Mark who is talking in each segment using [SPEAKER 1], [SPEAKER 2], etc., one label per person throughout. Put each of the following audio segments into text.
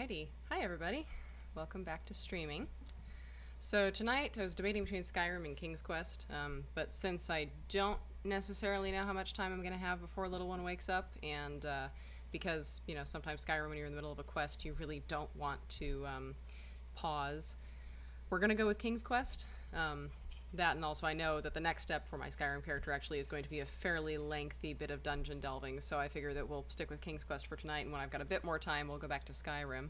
[SPEAKER 1] Alrighty. Hi everybody. Welcome back to streaming. So tonight I was debating between Skyrim and King's Quest, but since I don't necessarily know how much time I'm going to have before little one wakes up, and because, you know, sometimes Skyrim when you're in the middle of a quest you really don't want to pause, we're going to go with King's Quest. That, and also I know that the next step for my Skyrim character actually is going to be a fairly lengthy bit of dungeon delving, so I figure that we'll stick with King's Quest for tonight, and when I've got a bit more time we'll go back to Skyrim.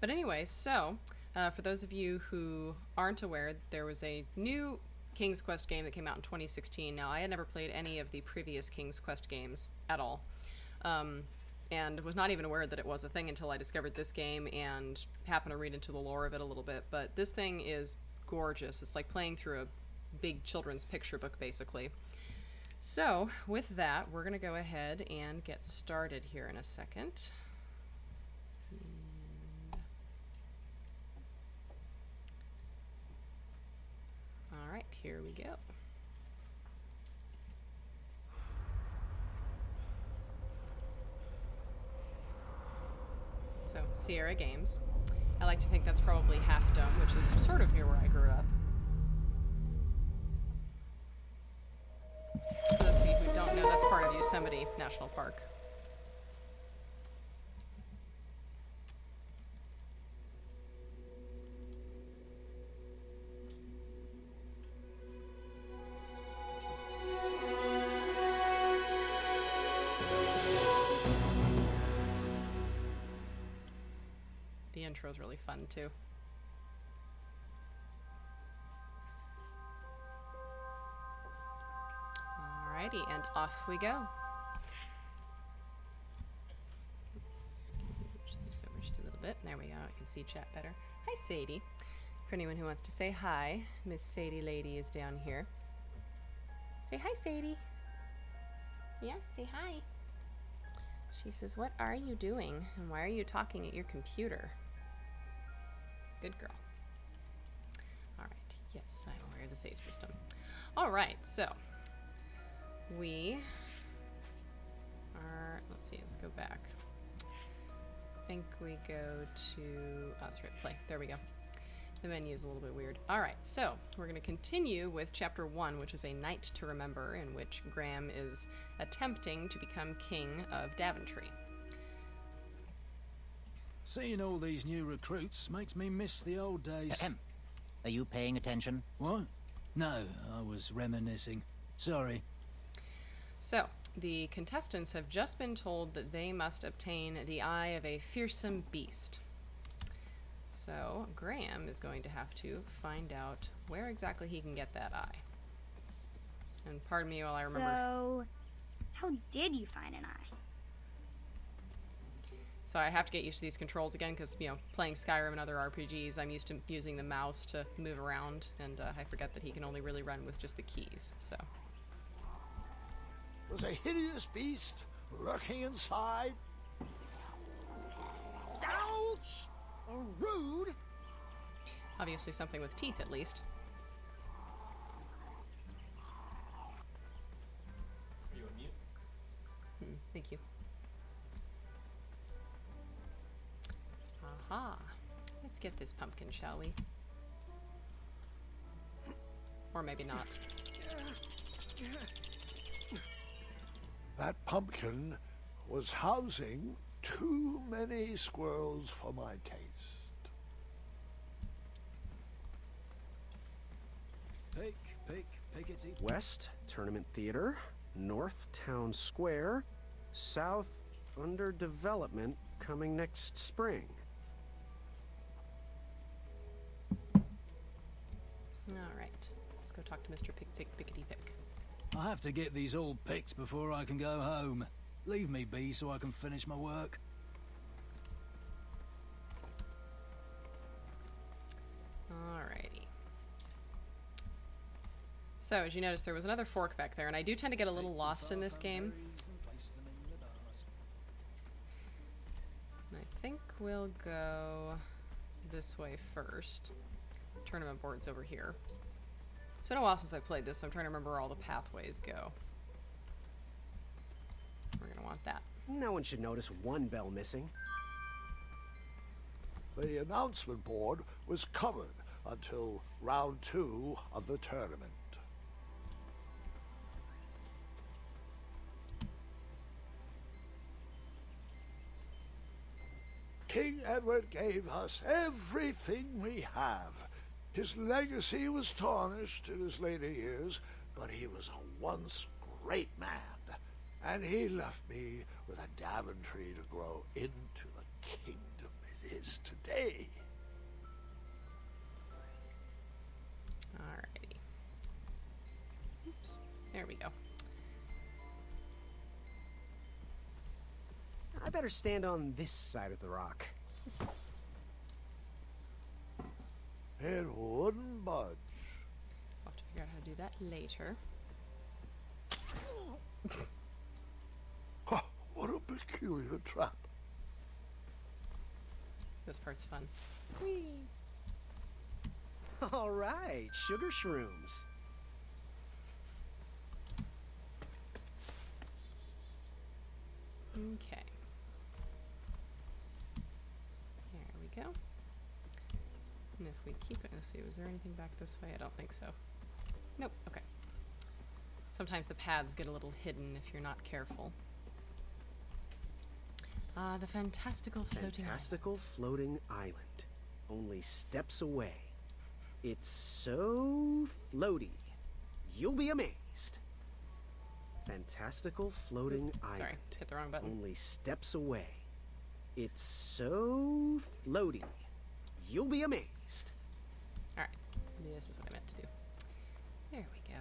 [SPEAKER 1] But anyway, so for those of you who aren't aware, there was a new King's Quest game that came out in 2016. Now, I had never played any of the previous King's Quest games at all, and was not even aware that it was a thing until I discovered this game and happened to read into the lore of it a little bit. But this thing is gorgeous. It's like playing through a big children's picture book, basically. So, with that, we're going to go ahead and get started here in a second. Alright, here we go. So, Sierra Games. I like to think that's probably Half Dome, which is sort of near where I grew up. For those of you who don't know, that's part of Yosemite National Park. The intro is really fun too. Alrighty, and off we go. Let's scooch this over just a little bit. There we go, I can see chat better. Hi Sadie. For anyone who wants to say hi, Miss Sadie Lady is down here. Say hi, Sadie. Yeah, say hi. She says, "What are you doing? And why are you talking at your computer?" Good girl. Alright, yes, I'm aware of the save system. Alright, so we are, let's see, let's go back. I think we go to, oh, that's right, play. There we go. The menu is a little bit weird. Alright, so we're going to continue with Chapter 1, which is A Night to Remember, in which Graham is attempting to become king of Daventry.
[SPEAKER 2] Seeing all these new recruits makes me miss the old days.
[SPEAKER 3] Ahem. Are you paying attention?
[SPEAKER 2] What? No, I was reminiscing. Sorry.
[SPEAKER 1] So, the contestants have just been told that they must obtain the eye of a fearsome beast. So, Graham is going to have to find out where exactly he can get that eye. And pardon me while I remember.
[SPEAKER 4] So, how did you find an eye?
[SPEAKER 1] So I have to get used to these controls again because, you know, playing Skyrim and other RPGs, I'm used to using the mouse to move around, and I forget that he can only really run with just the keys, so.
[SPEAKER 5] Was a hideous beast lurking inside. Ouch! Rude!
[SPEAKER 1] Obviously something with teeth, at least.
[SPEAKER 6] Are you on mute?
[SPEAKER 1] Thank you. Aha. Let's get this pumpkin, shall we? Or maybe not.
[SPEAKER 5] That pumpkin was housing too many squirrels for my taste.
[SPEAKER 2] Pickety.
[SPEAKER 7] West, Tournament Theater. North, Town Square. South, under development, coming next spring.
[SPEAKER 1] Alright. Let's go talk to Mr. Pickety Pick.
[SPEAKER 2] I have to get these all picked before I can go home. Leave me be so I can finish my work.
[SPEAKER 1] Alrighty. So, as you notice, there was another fork back there, and I do tend to get a little lost in this game. And I think we'll go this way first. Tournament board's over here. It's been a while since I played this, so I'm trying to remember where all the pathways go. We're gonna want that.
[SPEAKER 7] No one should notice one bell missing.
[SPEAKER 5] The announcement board was covered until round 2 of the tournament. King Edward gave us everything we have. His legacy was tarnished in his later years, but he was a once great man, and he left me with a Daventry to grow into the kingdom it is today.
[SPEAKER 1] Alrighty. Oops. There we go.
[SPEAKER 7] I better stand on this side of the rock.
[SPEAKER 5] It wouldn't budge.
[SPEAKER 1] I'll have to figure out how to do that later.
[SPEAKER 5] Huh, what a peculiar trap.
[SPEAKER 1] This part's fun.
[SPEAKER 7] Whee! All right, sugar shrooms.
[SPEAKER 1] Okay. There we go. And if we keep it, let's see, was there anything back this way? I don't think so. Nope, okay. Sometimes the paths get a little hidden if you're not careful. The fantastical floating
[SPEAKER 7] Fantastical floating island. Only steps away. It's so floaty. You'll be amazed. Fantastical floating island.
[SPEAKER 1] Sorry, hit the wrong button.
[SPEAKER 7] Only steps away. It's so floaty. You'll be amazed.
[SPEAKER 1] Alright, this is what I meant to do. There we go.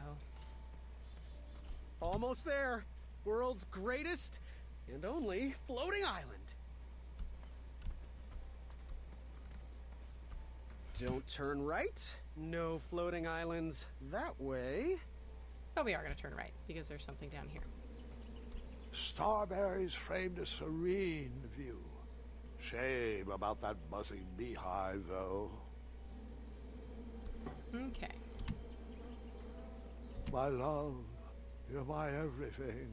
[SPEAKER 7] Almost there. World's greatest and only floating island. Don't turn right. No floating islands that way.
[SPEAKER 1] But we are going to turn right, because there's something down here.
[SPEAKER 5] Starberries framed a serene view. Shame about that buzzing beehive, though.
[SPEAKER 1] Okay.
[SPEAKER 5] My love, you're my everything.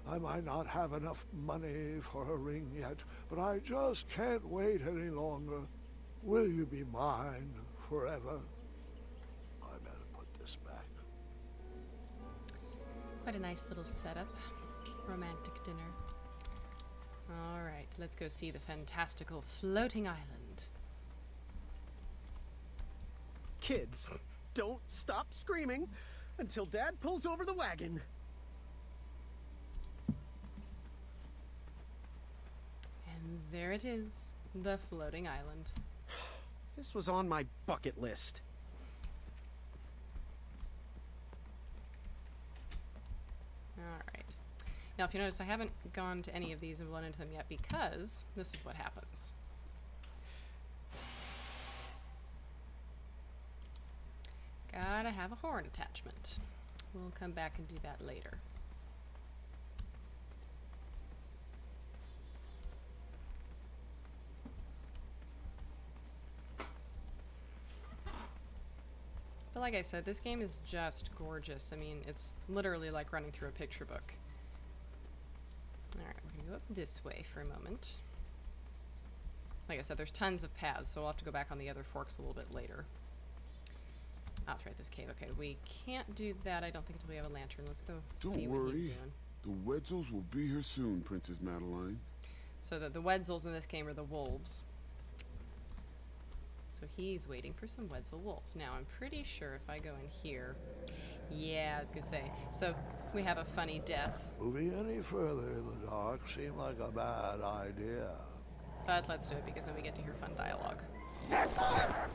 [SPEAKER 5] I might not have enough money for a ring yet, but I just can't wait any longer. Will you be mine forever? I better put this back.
[SPEAKER 1] Quite a nice little setup. Romantic dinner. Alright, let's go see the fantastical floating island.
[SPEAKER 7] Kids, don't stop screaming until Dad pulls over the wagon.
[SPEAKER 1] And there it is, the floating island.
[SPEAKER 7] This was on my bucket list.
[SPEAKER 1] Alright. Now if you notice, I haven't gone to any of these and blown into them yet because this is what happens. Gotta have a horn attachment. We'll come back and do that later. But like I said, this game is just gorgeous. I mean, it's literally like running through a picture book. Alright, we're gonna go up this way for a moment. Like I said, there's tons of paths, so we'll have to go back on the other forks a little bit later. I'll try this cave. Okay, we can't do that. I don't think until we have a lantern. Let's go see what he's doing.
[SPEAKER 8] The Wetzels will be here soon, Princess Madeline.
[SPEAKER 1] So the Wetzels in this game are the wolves. So he's waiting for some Wetzel wolves. Now I'm pretty sure if I go in here, yeah, I was gonna say. So we have a funny death,
[SPEAKER 5] Moving any further in the dark seemed like a bad idea.
[SPEAKER 1] but let's do it because then we get to hear fun dialogue.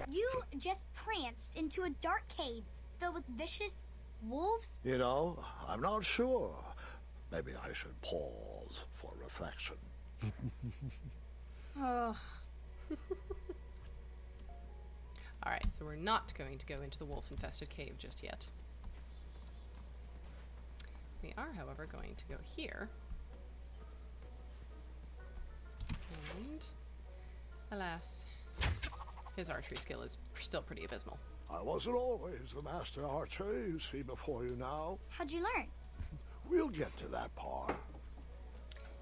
[SPEAKER 4] You just pranced into a dark cave filled with vicious wolves?
[SPEAKER 5] You know, I'm not sure. Maybe I should pause for reflection.
[SPEAKER 4] Ugh.
[SPEAKER 1] Alright, so we're not going to go into the wolf-infested cave just yet. We are, however, going to go here. And, alas, his archery skill is still pretty abysmal.
[SPEAKER 5] I wasn't always the master archer you see before you now.
[SPEAKER 4] How'd you learn?
[SPEAKER 5] We'll get to that part.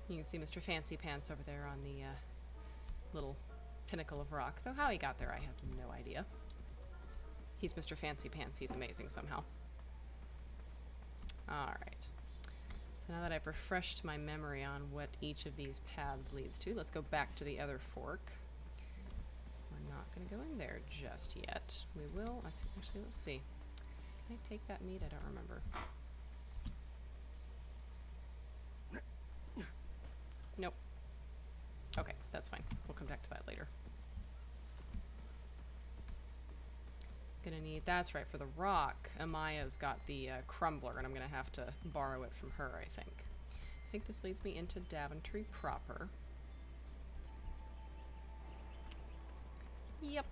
[SPEAKER 1] You can see Mr. Fancy Pants over there on the little pinnacle of rock. Though how he got there, I have no idea. He's Mr. Fancy Pants. He's amazing somehow. Alright. So now that I've refreshed my memory on what each of these paths leads to, let's go back to the other fork. We're not going to go in there just yet. We will. Actually, let's see. Can I take that meat? I don't remember. Nope. Okay, that's fine. We'll come back to that later. Gonna need, that's right, for the rock, Amaya's got the crumbler, and I'm gonna have to borrow it from her, I think. I think this leads me into Daventry proper. Yep.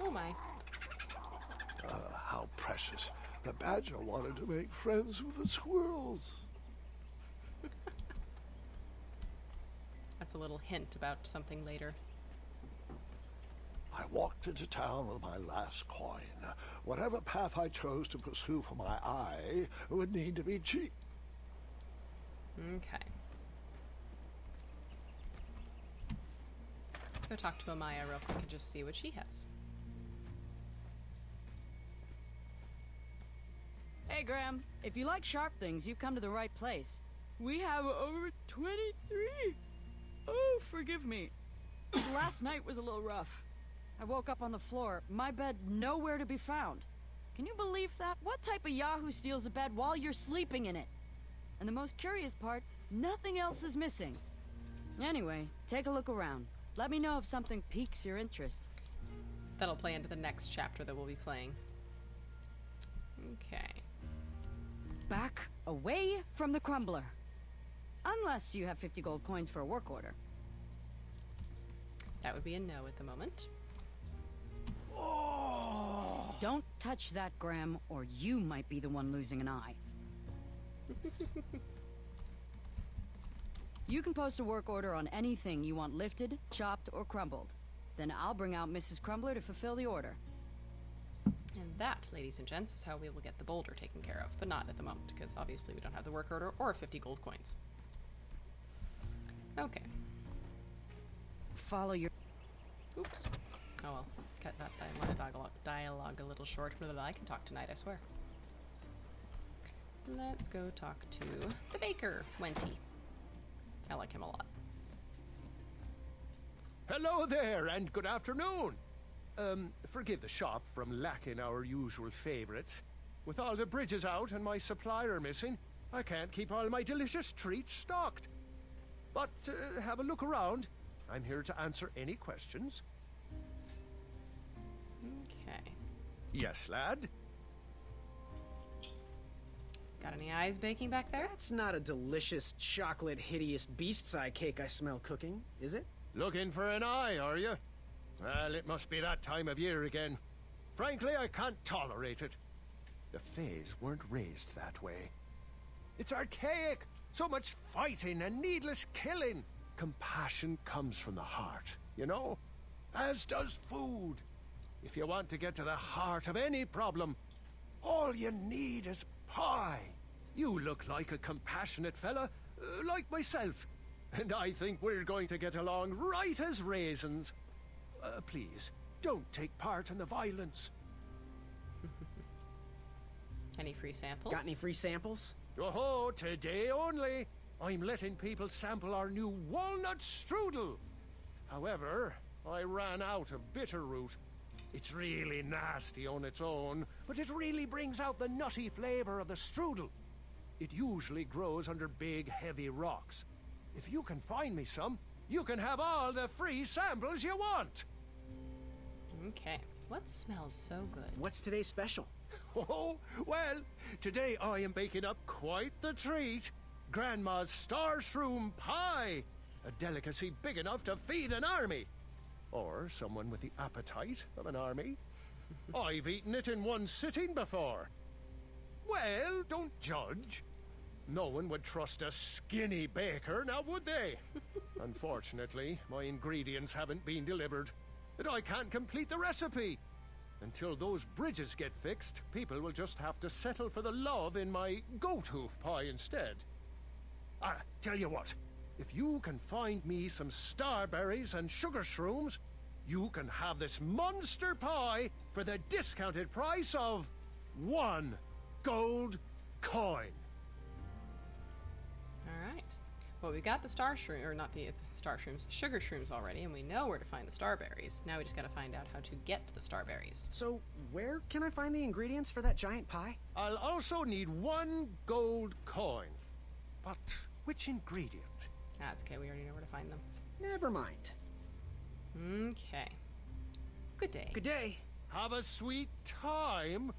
[SPEAKER 1] Oh my.
[SPEAKER 5] How precious. The badger wanted to make friends with the squirrels.
[SPEAKER 1] That's a little hint about something later.
[SPEAKER 5] I walked into town with my last coin. Whatever path I chose to pursue for my eye would need to be cheap.
[SPEAKER 1] Okay. Let's go talk to Amaya real quick and just see what she has.
[SPEAKER 9] Hey, Graham. If you like sharp things, you've come to the right place. We have over 23. Oh, forgive me. Last night was a little rough. I woke up on the floor, my bed nowhere to be found. Can you believe that? What type of yahoo steals a bed while you're sleeping in it? And the most curious part, nothing else is missing. Anyway, take a look around. Let me know if something piques your interest.
[SPEAKER 1] That'll play into the next chapter that we'll be playing. Okay.
[SPEAKER 9] Back away from the crumbler. Unless you have 50 gold coins for a work order.
[SPEAKER 1] That would be a no at the moment.
[SPEAKER 5] Oh!
[SPEAKER 9] Don't touch that, Graham, or you might be the one losing an eye. You can post a work order on anything you want lifted, chopped, or crumbled. Then I'll bring out Mrs. Crumbler to fulfill the order.
[SPEAKER 1] And that, ladies and gents, is how we will get the boulder taken care of. But not at the moment, because obviously we don't have the work order or 50 gold coins. Okay.
[SPEAKER 9] Follow your...
[SPEAKER 1] Oops. Oh well. Cut that dialogue a little short. But I can talk tonight, I swear. Let's go talk to the baker, Wenty. I like him a lot.
[SPEAKER 10] Hello there, and good afternoon. Forgive the shop from lacking our usual favorites. With all the bridges out and my supplier missing, I can't keep all my delicious treats stocked. But have a look around. I'm here to answer any questions.
[SPEAKER 1] Okay.
[SPEAKER 10] Yes, lad?
[SPEAKER 1] Got any eyes baking back there?
[SPEAKER 7] That's not a delicious, chocolate, hideous beast's eye cake I smell cooking, is it?
[SPEAKER 10] Looking for an eye, are you? Well, it must be that time of year again. Frankly, I can't tolerate it. The Fays weren't raised that way. It's archaic. So much fighting and needless killing. Compassion comes from the heart, you know? As does food. If you want to get to the heart of any problem, all you need is pie. You look like a compassionate fella, like myself. And I think we're going to get along right as raisins. Please, don't take part in the violence.
[SPEAKER 1] Any free samples?
[SPEAKER 7] Got any free samples?
[SPEAKER 10] Oh, today only. I'm letting people sample our new walnut strudel. However, I ran out of bitter root. It's really nasty on its own, but it really brings out the nutty flavor of the strudel. It usually grows under big, heavy rocks. If you can find me some, you can have all the free samples you want.
[SPEAKER 1] Okay. What smells so good?
[SPEAKER 7] What's today's special?
[SPEAKER 10] Oh, well, today I am baking up quite the treat. Grandma's star shroom pie. A delicacy big enough to feed an army. Or someone with the appetite of an army. I've eaten it in one sitting before. Well, don't judge. No one would trust a skinny baker, now would they? Unfortunately, my ingredients haven't been delivered, and I can't complete the recipe. Until those bridges get fixed, people will just have to settle for the love in my goat hoof pie instead. Tell you what. If you can find me some starberries and sugar shrooms, you can have this monster pie for the discounted price of 1 gold coin.
[SPEAKER 1] Alright. Well, we got the star shroom, or not the star shrooms, sugar shrooms already, and we know where to find the starberries. Now we just gotta find out how to get the starberries.
[SPEAKER 7] So, where can I find the ingredients for that giant pie?
[SPEAKER 10] I'll also need 1 gold coin. But which ingredient?
[SPEAKER 1] That's okay, we already know where to find them.
[SPEAKER 7] Never mind.
[SPEAKER 1] Okay. Good day.
[SPEAKER 7] Good day.
[SPEAKER 10] Have a sweet time.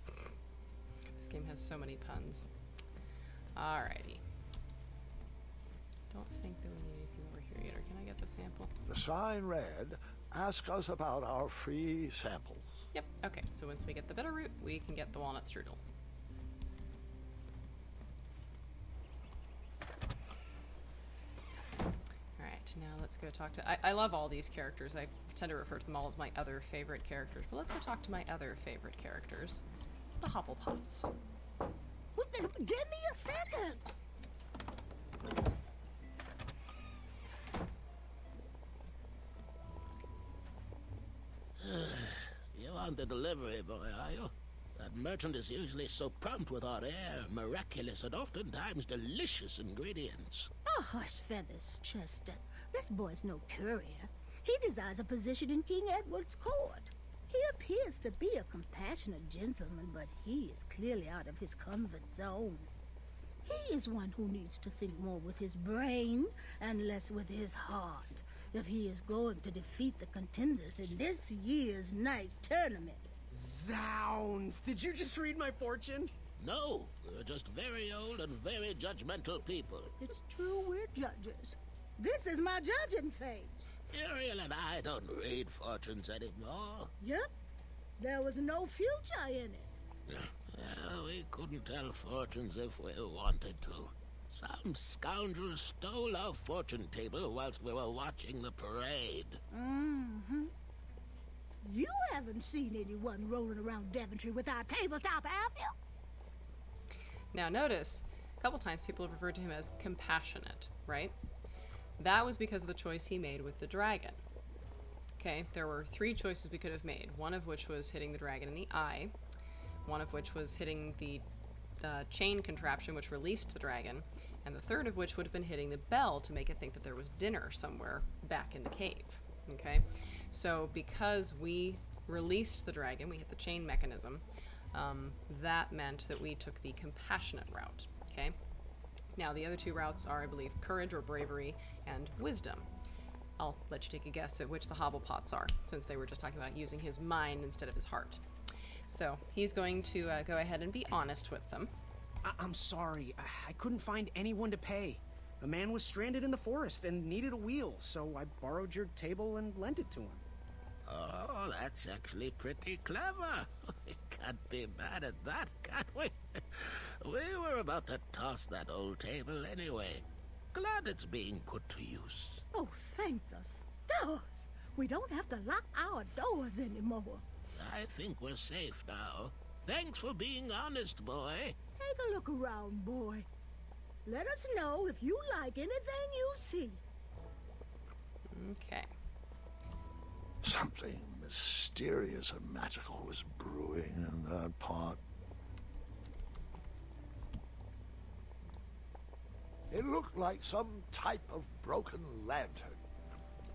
[SPEAKER 1] This game has so many puns. Alrighty. Don't think that we need anything over here yet, or can I get the sample?
[SPEAKER 5] The sign read, ask us about our free samples.
[SPEAKER 1] Yep, okay, so once we get the bitter root, we can get the walnut strudel. Alright, now let's go talk to... I love all these characters. I tend to refer to them all as my other favorite characters, but let's go talk to my other favorite characters. The Hobblepots.
[SPEAKER 11] Well, then give me a second.
[SPEAKER 12] You want the delivery boy, are you? That merchant is usually so prompt with our rare, miraculous, and oftentimes delicious ingredients.
[SPEAKER 11] Oh, hush feathers, Chester. This boy's no courier. He desires a position in King Edward's court. He appears to be a compassionate gentleman, but he is clearly out of his comfort zone. He is one who needs to think more with his brain and less with his heart if he is going to defeat the contenders in this year's night tournament.
[SPEAKER 7] Zounds! Did you just read my fortune?
[SPEAKER 12] No, we're just very old and very judgmental people.
[SPEAKER 11] It's true we're judges. This is my judging face.
[SPEAKER 12] Ariel and I don't read fortunes anymore.
[SPEAKER 11] Yep. There was no future in it.
[SPEAKER 12] We couldn't tell fortunes if we wanted to. Some scoundrel stole our fortune table whilst we were watching the parade.
[SPEAKER 11] Mm-hmm. You haven't seen anyone rolling around Devontree without tabletop, have you?
[SPEAKER 1] Now notice, a couple times people have referred to him as compassionate, right? That was because of the choice he made with the dragon. Okay, there were 3 choices we could have made, one of which was hitting the dragon in the eye, one of which was hitting the chain contraption which released the dragon, and the third of which would have been hitting the bell to make it think that there was dinner somewhere back in the cave. Okay, so because we released the dragon, we hit the chain mechanism, that meant that we took the compassionate route. Okay, now the other 2 routes are, I believe, courage or bravery and wisdom. I'll let you take a guess at which the Hobblepots are, since they were just talking about using his mind instead of his heart. So he's going to go ahead and be honest with them.
[SPEAKER 7] I'm sorry. I couldn't find anyone to pay. A man was stranded in the forest and needed a wheel, so I borrowed your table and lent it to him.
[SPEAKER 12] Oh, that's actually pretty clever. We can't be mad at that, can we? We were about to toss that old table anyway. Glad it's being put to use.
[SPEAKER 11] Oh, thank the stars. We don't have to lock our doors anymore.
[SPEAKER 12] I think we're safe now. Thanks for being honest, boy.
[SPEAKER 11] Take a look around, boy. Let us know if you like anything you see.
[SPEAKER 1] Okay.
[SPEAKER 5] Something mysterious and magical was brewing in that pot. It looked like some type of broken lantern.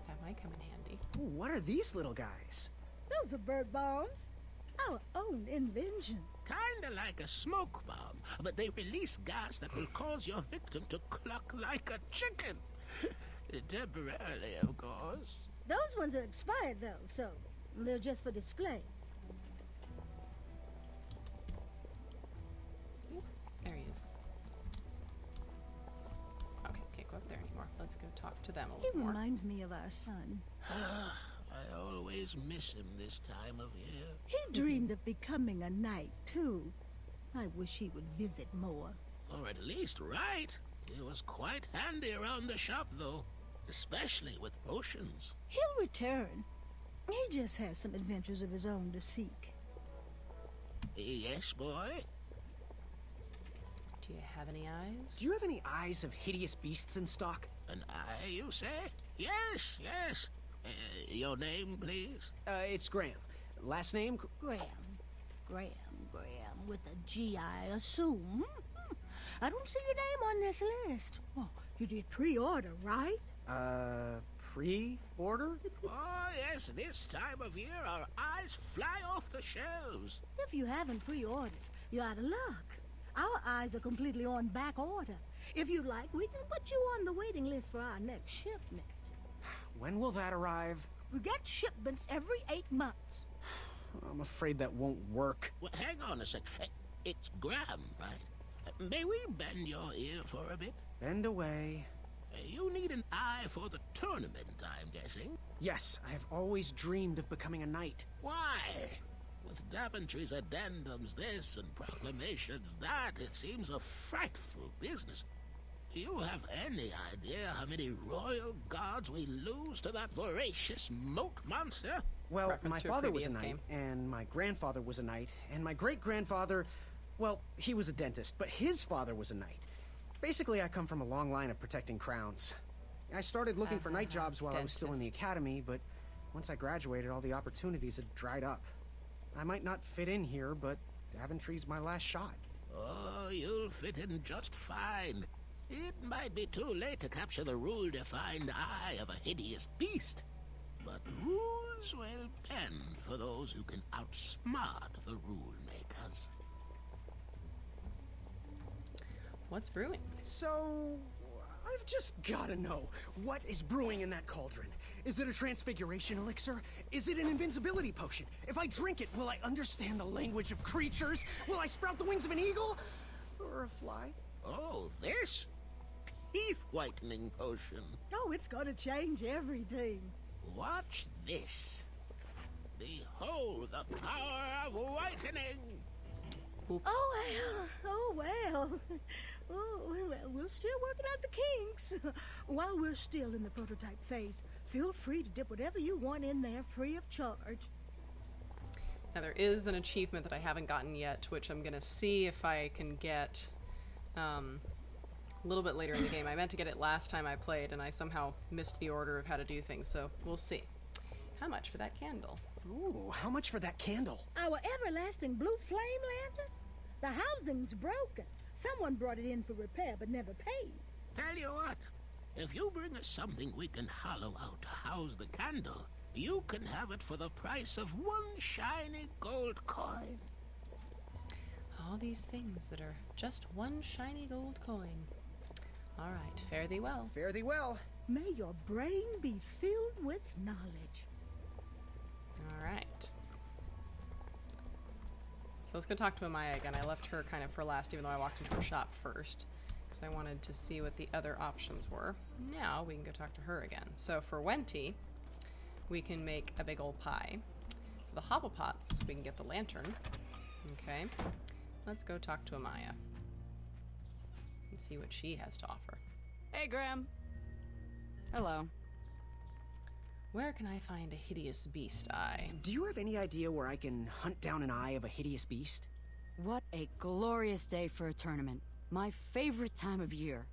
[SPEAKER 1] That might come in handy.
[SPEAKER 7] Ooh, what are these little guys?
[SPEAKER 11] Those are bird bombs. Our own invention.
[SPEAKER 12] Kinda like a smoke bomb, but they release gas that will cause your victim to cluck like a chicken. Temporarily, of course.
[SPEAKER 11] Those ones are expired, though, so they're just for display.
[SPEAKER 1] There he is. Okay, can't go up there anymore. Let's go talk to them a
[SPEAKER 11] He
[SPEAKER 1] little more.
[SPEAKER 11] reminds me of our son.
[SPEAKER 12] I always miss him this time of year.
[SPEAKER 11] He dreamed of becoming a knight, too. I wish he would visit more.
[SPEAKER 12] Or at least write. He was quite handy around the shop, though. Especially with potions.
[SPEAKER 11] He'll return. He just has some adventures of his own to seek.
[SPEAKER 12] Yes, boy?
[SPEAKER 1] Do Do you have any eyes?
[SPEAKER 7] Do you have any eyes of hideous beasts in stock?
[SPEAKER 12] An eye, you say? Yes, yes. Your name, please?
[SPEAKER 7] It's Graham. Last name?
[SPEAKER 11] Graham, with a G, I assume. I don't see your name on this list. Oh, you did pre-order, right?
[SPEAKER 7] Pre-order?
[SPEAKER 12] Oh, yes, this time of year our eyes fly off the shelves.
[SPEAKER 11] If you haven't pre-ordered, you're out of luck. Our eyes are completely on back order. If you'd like, we can put you on the waiting list for our next shipment.
[SPEAKER 7] When will that arrive?
[SPEAKER 11] We get shipments every 8 months.
[SPEAKER 7] I'm afraid that won't work.
[SPEAKER 12] Well, hang on a sec. It's Graham, right? May we bend your ear for a bit?
[SPEAKER 7] Bend away.
[SPEAKER 12] You need an eye for the tournament, I'm guessing.
[SPEAKER 7] Yes, I have always dreamed of becoming a knight.
[SPEAKER 12] Why? With Daventry's addendums this and proclamations that, it seems a frightful business. You have any idea how many royal guards we lose to that voracious moat monster?
[SPEAKER 7] Well,
[SPEAKER 1] Reference
[SPEAKER 7] my
[SPEAKER 1] to a
[SPEAKER 7] father was a
[SPEAKER 1] previous
[SPEAKER 7] knight,
[SPEAKER 1] game.
[SPEAKER 7] and my grandfather was a knight, and my great-grandfather, well, he was a dentist, but his father was a knight. Basically, I come from a long line of protecting crowns. I started looking for night jobs while I was still in the academy, but once I graduated, all the opportunities had dried up. I might not fit in here, but Daventry's my last shot.
[SPEAKER 12] Oh, you'll fit in just fine. It might be too late to capture the rule-defined eye of a hideous beast. But rules will bend for those who can outsmart the rule-makers.
[SPEAKER 1] What's brewing?
[SPEAKER 7] So, I've just gotta know, what is brewing in that cauldron? Is it a transfiguration elixir? Is it an invincibility potion? If I drink it, will I understand the language of creatures? Will I sprout the wings of an eagle? Or a fly?
[SPEAKER 12] Oh, this? Teeth-whitening potion.
[SPEAKER 11] Oh, it's gonna change everything.
[SPEAKER 12] Watch this. Behold the power of whitening.
[SPEAKER 1] Oops.
[SPEAKER 11] Oh well. Oh, well, we're still working out the kinks. While we're still in the prototype phase, feel free to dip whatever you want in there free of charge.
[SPEAKER 1] Now there is an achievement that I haven't gotten yet, which I'm gonna see if I can get a little bit later in the game. I meant to get it last time I played, and I somehow missed the order of how to do things, so we'll see. How much for that candle?
[SPEAKER 7] Ooh, how much for that candle?
[SPEAKER 11] Our everlasting blue flame lantern? The housing's broken. Someone brought it in for repair but never paid.
[SPEAKER 12] Tell you what, if you bring us something we can hollow out to house the candle, you can have it for the price of one shiny gold coin.
[SPEAKER 1] All these things that are just one shiny gold coin. All right, fare thee well.
[SPEAKER 7] Fare thee well.
[SPEAKER 11] May your brain be filled with knowledge.
[SPEAKER 1] All right. So let's go talk to Amaya again. I left her kind of for last, even though I walked into her shop first, because I wanted to see what the other options were. Now we can go talk to her again. So for Wenty, we can make a big old pie. For the Hobblepots, we can get the lantern. Okay. Let's go talk to Amaya and see what she has to offer.
[SPEAKER 9] Hey, Graham. Hello.
[SPEAKER 1] Where can I find a hideous beast eye?
[SPEAKER 7] Do you have any idea where I can hunt down an eye of a hideous beast?
[SPEAKER 9] What a glorious day for a tournament. My favorite time of year.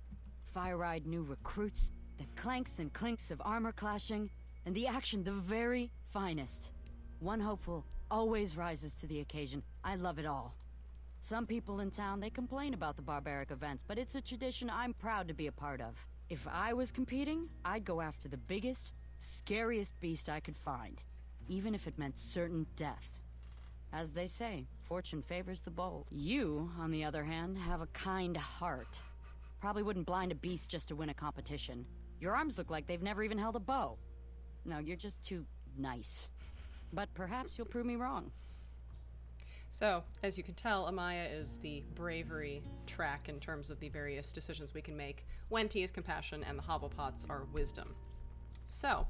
[SPEAKER 9] Fire-eyed new recruits, the clanks and clinks of armor clashing, and the action the very finest. One hopeful always rises to the occasion. I love it all. Some people in town, they complain about the barbaric events, but it's a tradition I'm proud to be a part of. If I was competing, I'd go after the biggest, scariest beast I could find, even if it meant certain death. As they say, fortune favors the bold. You, on the other hand, have a kind heart. Probably wouldn't blind a beast just to win a competition. Your arms look like they've never even held a bow. No, you're just too nice. But perhaps you'll prove me wrong.
[SPEAKER 1] So, as you can tell, Amaya is the bravery track in terms of the various decisions we can make. Wenty is compassion, and the Hobblepots are wisdom. So,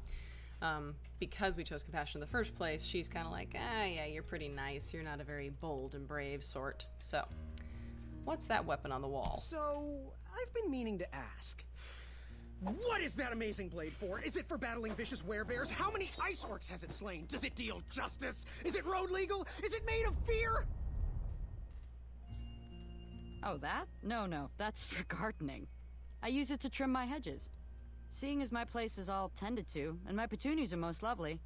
[SPEAKER 1] because we chose compassion in the first place, she's kind of like, yeah, you're pretty nice. You're not a very bold and brave sort. So, what's that weapon on the wall?
[SPEAKER 7] So, I've been meaning to ask. What is that amazing blade for? Is it for battling vicious werebears? How many ice orcs has it slain? Does it deal justice? Is it road legal? Is it made of fear?
[SPEAKER 9] Oh, that? No, that's for gardening. I use it to trim my hedges. Seeing as my place is all tended to, and my petunias are most lovely,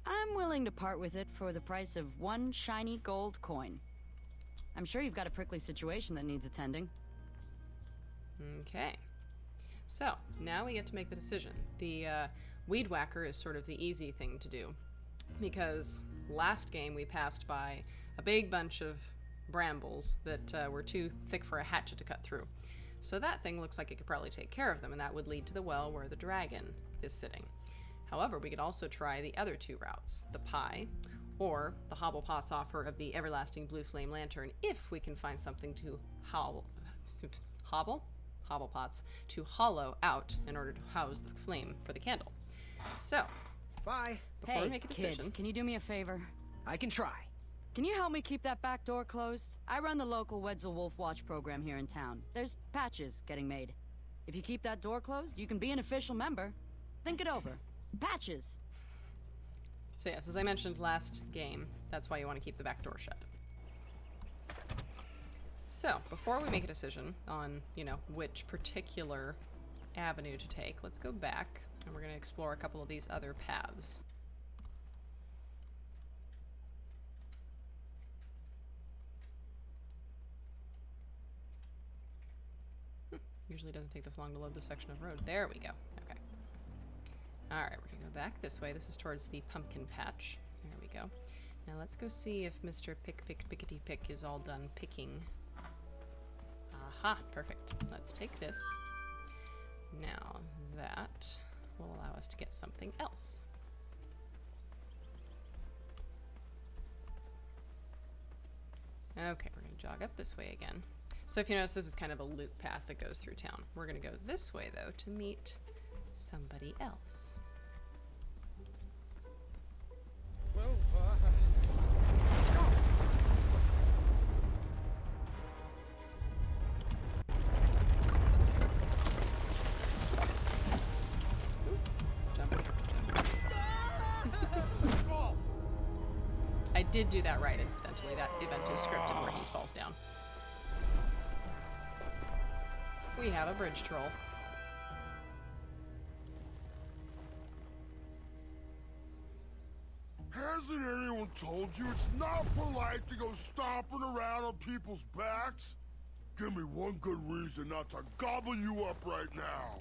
[SPEAKER 9] I'm willing to part with it for the price of 1 shiny gold coin. I'm sure you've got a prickly situation that needs attending.
[SPEAKER 1] Okay. So, now we get to make the decision. The weed whacker is sort of the easy thing to do, because last game we passed by a big bunch of brambles that were too thick for a hatchet to cut through. So that thing looks like it could probably take care of them, and that would lead to the well where the dragon is sitting. However, we could also try the other 2 routes, the pie, or the Hobblepot's offer of the everlasting blue flame lantern, if we can find something to Hobblepots to hollow out in order to house the flame for the candle. So,
[SPEAKER 7] bye.
[SPEAKER 1] Before we make a decision,
[SPEAKER 9] kid, can you do me a favor?
[SPEAKER 7] I can try.
[SPEAKER 9] Can you help me keep that back door closed? I run the local Wetzel Wolf Watch program here in town. There's patches getting made. If you keep that door closed, you can be an official member. Think it over. Patches!
[SPEAKER 1] So yes, as I mentioned last game, that's why you want to keep the back door shut. So, before we make a decision on, which particular avenue to take, let's go back, and we're going to explore a couple of these other paths. Usually doesn't take this long to load this section of road. There we go. Okay. Alright, we're going to go back this way. This is towards the pumpkin patch. There we go. Now let's go see if Mr. Pickety Pick is all done picking. Aha, perfect. Let's take this. Now that will allow us to get something else. Okay, we're going to jog up this way again. So if you notice, this is kind of a loop path that goes through town. We're going to go this way, though, to meet somebody else.
[SPEAKER 7] Well,
[SPEAKER 1] I did do that right, incidentally. That event is scripted where he falls down. We have a bridge troll.
[SPEAKER 13] Hasn't anyone told you it's not polite to go stomping around on people's backs? Give me one good reason not to gobble you up right now.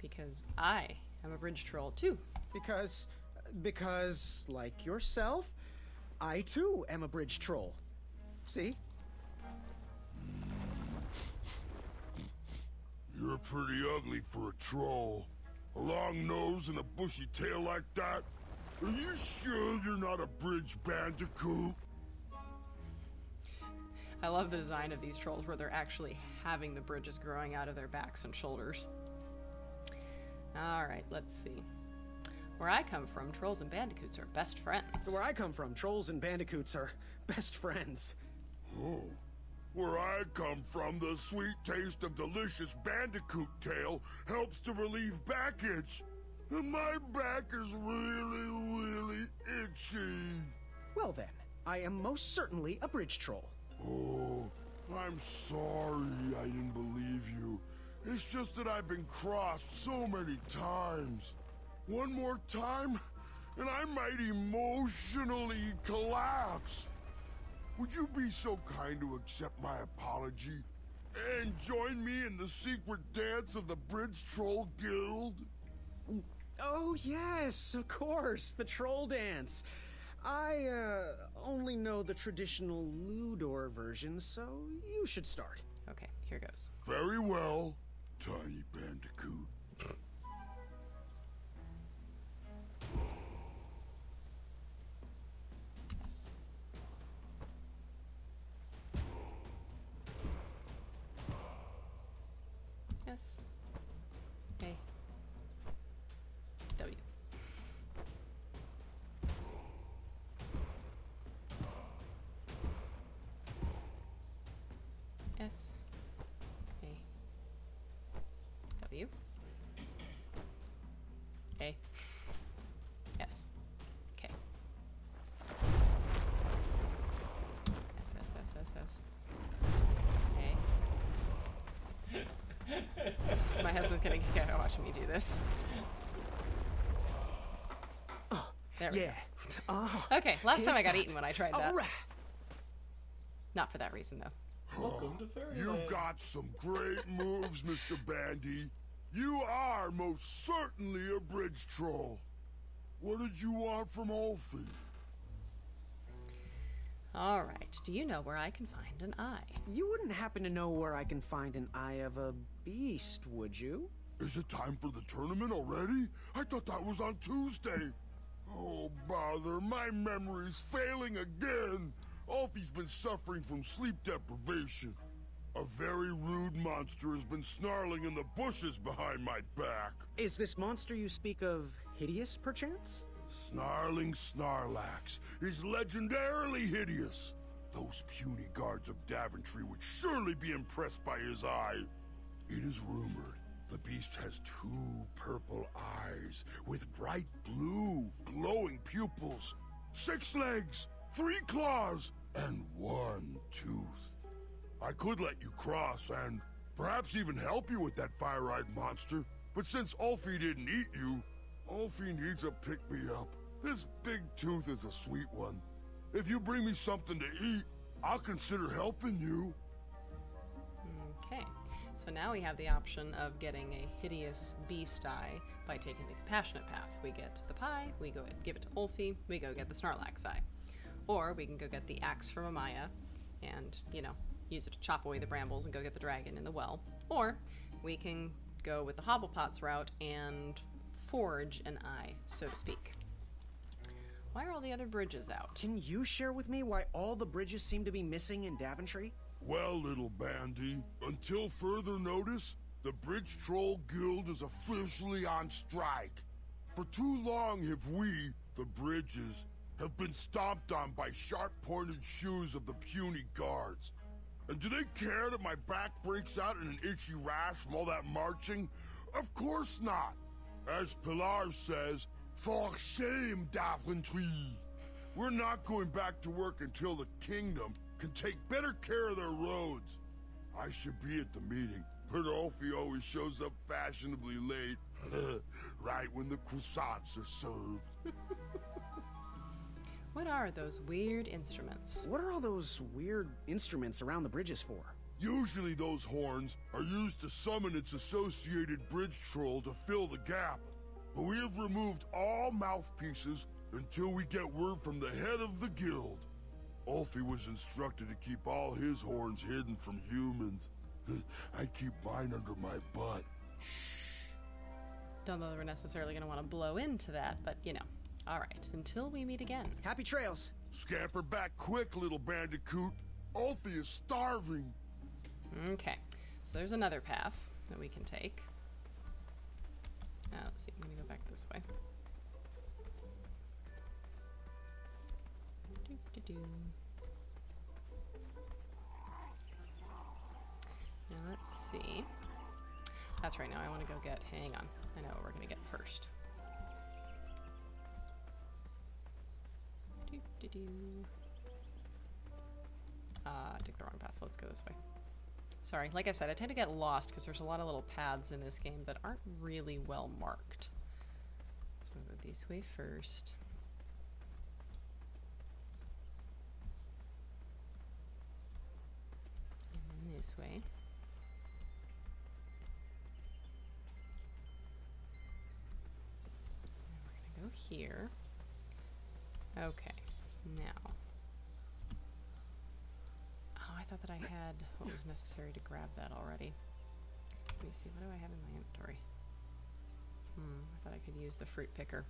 [SPEAKER 1] Because I am a bridge troll, too.
[SPEAKER 7] Because, like yourself, I too am a bridge troll. See?
[SPEAKER 13] You're pretty ugly for a troll. A long nose and a bushy tail like that? Are you sure you're not a bridge bandicoot?
[SPEAKER 1] I love the design of these trolls where they're actually having the bridges growing out of their backs and shoulders. Alright, let's see. Where I come from, trolls and bandicoots are best friends.
[SPEAKER 7] Where I come from, trolls and bandicoots are best friends.
[SPEAKER 13] Oh. Where I come from, the sweet taste of delicious bandicoot tail helps to relieve backage. And my back is really itchy.
[SPEAKER 7] Well then, I am most certainly a bridge troll.
[SPEAKER 13] Oh, I'm sorry I didn't believe you. It's just that I've been crossed so many times. One more time, and I might emotionally collapse. Would you be so kind to accept my apology and join me in the secret dance of the Bridge Troll Guild?
[SPEAKER 7] Oh yes, of course, the troll dance. I only know the traditional Ludor version, so you should start.
[SPEAKER 1] Okay, here goes.
[SPEAKER 13] Very well, Tiny Bandicoot.
[SPEAKER 1] Yes. A. W. S. A. W. A. S. K. S. gonna get out of watching me do this. There we go. Okay, last time I got eaten when I tried that. Not for that reason, though.
[SPEAKER 6] Welcome to Fairyland.
[SPEAKER 13] You got some great moves, Mr. Bandy. You are most certainly a bridge troll. What did you want from Ulfie?
[SPEAKER 1] Alright, do you know where I can find an eye?
[SPEAKER 7] You wouldn't happen to know where I can find an eye of a beast, would you?
[SPEAKER 13] Is it time for the tournament already? I thought that was on Tuesday. Oh, bother, my memory's failing again. Ulfie's been suffering from sleep deprivation. A very rude monster has been snarling in the bushes behind my back.
[SPEAKER 7] Is this monster you speak of hideous, perchance?
[SPEAKER 13] Snarling Snarlax is legendarily hideous. Those puny guards of Daventry would surely be impressed by his eye. It is rumored the beast has 2 purple eyes with bright blue, glowing pupils, 6 legs, 3 claws, and 1 tooth. I could let you cross and perhaps even help you with that fire-eyed monster, but since Ulfie didn't eat you, Ulfie needs a pick-me-up. This big tooth is a sweet one. If you bring me something to eat, I'll consider helping you.
[SPEAKER 1] Okay, so now we have the option of getting a hideous beast eye by taking the compassionate path. We get the pie, we go and give it to Ulfie, we go get the Snarlax eye. Or we can go get the axe from Amaya and, you know, use it to chop away the brambles and go get the dragon in the well. Or we can go with the Hobblepot's route and forge an eye, so to speak. Why are all the other bridges out?
[SPEAKER 7] Can you share with me why all the bridges seem to be missing in Daventry?
[SPEAKER 13] Well, little Bandy, until further notice, the Bridge Troll Guild is officially on strike. For too long have we, the bridges, have been stomped on by sharp-pointed shoes of the puny guards. And do they care that my back breaks out in an itchy rash from all that marching? Of course not. As Pilar says, for shame, Daventry. We're not going back to work until the kingdom can take better care of their roads. I should be at the meeting, but Ulfie always shows up fashionably late, right when the croissants are served.
[SPEAKER 1] What are those weird instruments?
[SPEAKER 7] What are all those weird instruments around the bridges for?
[SPEAKER 13] Usually those horns are used to summon its associated bridge troll to fill the gap. But we have removed all mouthpieces until we get word from the head of the guild. Ulfie was instructed to keep all his horns hidden from humans. I keep mine under my butt.
[SPEAKER 1] Don't know that we're necessarily going to want to blow into that, but you know. Alright, until we meet again.
[SPEAKER 7] Happy trails!
[SPEAKER 13] Scamper back quick, little bandicoot. Ulfie is starving.
[SPEAKER 1] Okay, so there's another path that we can take. Let's see, I'm going to go back this way. Now let's see. That's right, now I want to go get, hang on, I know what we're going to get first. I took the wrong path, let's go this way. Sorry, like I said, I tend to get lost because there's a lot of little paths in this game that aren't really well marked. So we'll go this way first. And then this way. And we're gonna go here. Okay, now. I thought that I had what was necessary to grab that already. Let me see, what do I have in my inventory? I thought I could use the fruit picker.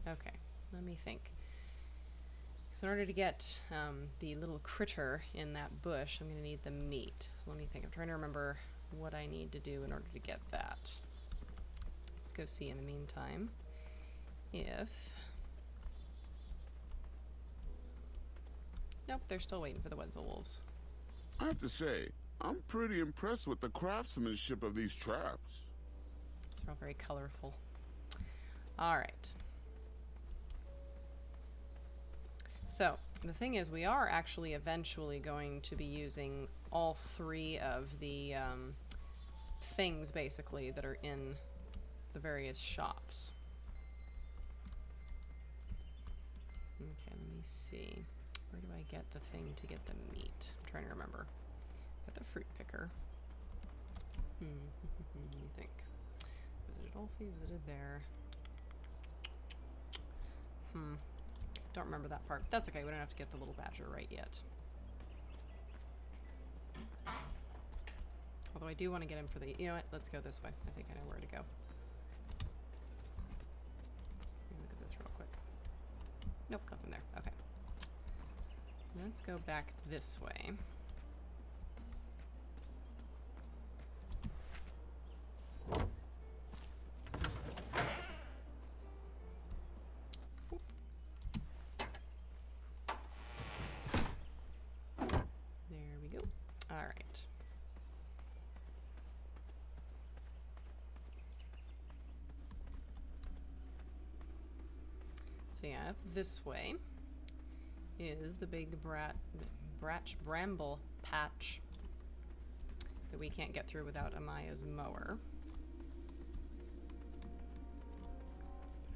[SPEAKER 1] Okay, let me think. So in order to get the little critter in that bush, I'm going to need the meat. So let me think. I'm trying to remember what I need to do in order to get that. Let's go see in the meantime if... Nope, they're still waiting for the Wetzel Wolves.
[SPEAKER 8] I have to say, I'm pretty impressed with the craftsmanship of these traps.
[SPEAKER 1] They're all very colorful. Alright. So, the thing is, we are actually eventually going to be using all 3 of the things, basically, that are in the various shops. Okay, let me see. Where do I get the thing to get the meat? I'm trying to remember. Got the fruit picker. Let me think. Visited Ulfi, visited there. Don't remember that part. That's okay, we don't have to get the little badger right yet. Although I do want to get him for the... You know what? Let's go this way. I think I know where to go. Let me look at this real quick. Nope, nothing there. Okay. Let's go back this way. There we go. All right. So yeah, up this way is the big bramble patch that we can't get through without Amaya's mower.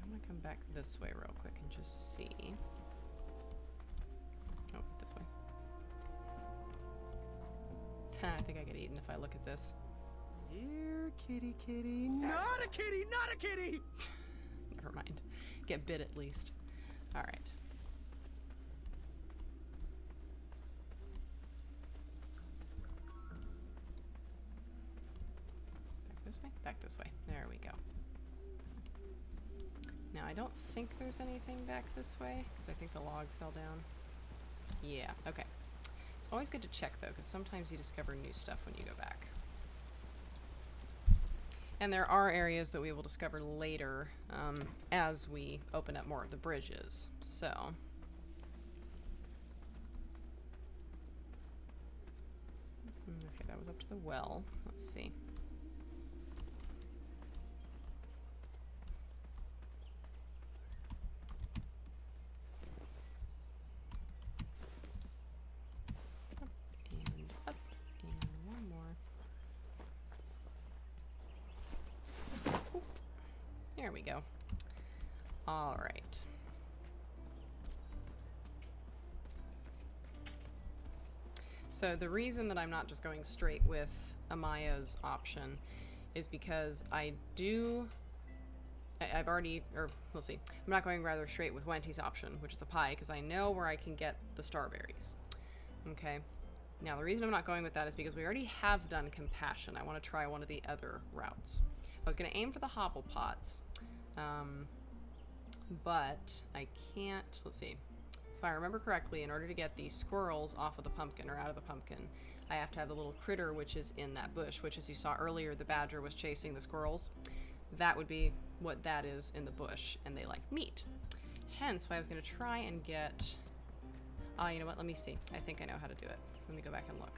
[SPEAKER 1] I'm gonna come back this way real quick and just see. Oh, this way. I think I get eaten if I look at this.
[SPEAKER 7] Here, kitty, kitty. Not a kitty, not a kitty!
[SPEAKER 1] Never mind. Get bit at least. Alright. Back this way? Back this way. There we go. Now, I don't think there's anything back this way, because I think the log fell down. Yeah, okay. It's always good to check, though, because sometimes you discover new stuff when you go back. And there are areas that we will discover later as we open up more of the bridges. So, okay, that was up to the well. Let's see. Up and one more. Oop. There we go. All right. So the reason that I'm not just going straight with Amaya's option is because I've already, or let's see, I'm not going rather straight with Wenty's option, which is the pie, because I know where I can get the starberries. Okay. Now the reason I'm not going with that is because we already have done compassion. I want to try one of the other routes. I was going to aim for the hobble pots, but I can't, let's see. If I remember correctly, in order to get the squirrels off of the pumpkin or out of the pumpkin, I have to have the little critter which is in that bush, which, as you saw earlier, the badger was chasing the squirrels. That would be what that is in the bush, and they like meat. Hence why I was going to try and get... you know what? Let me see. I think I know how to do it. Let me go back and look.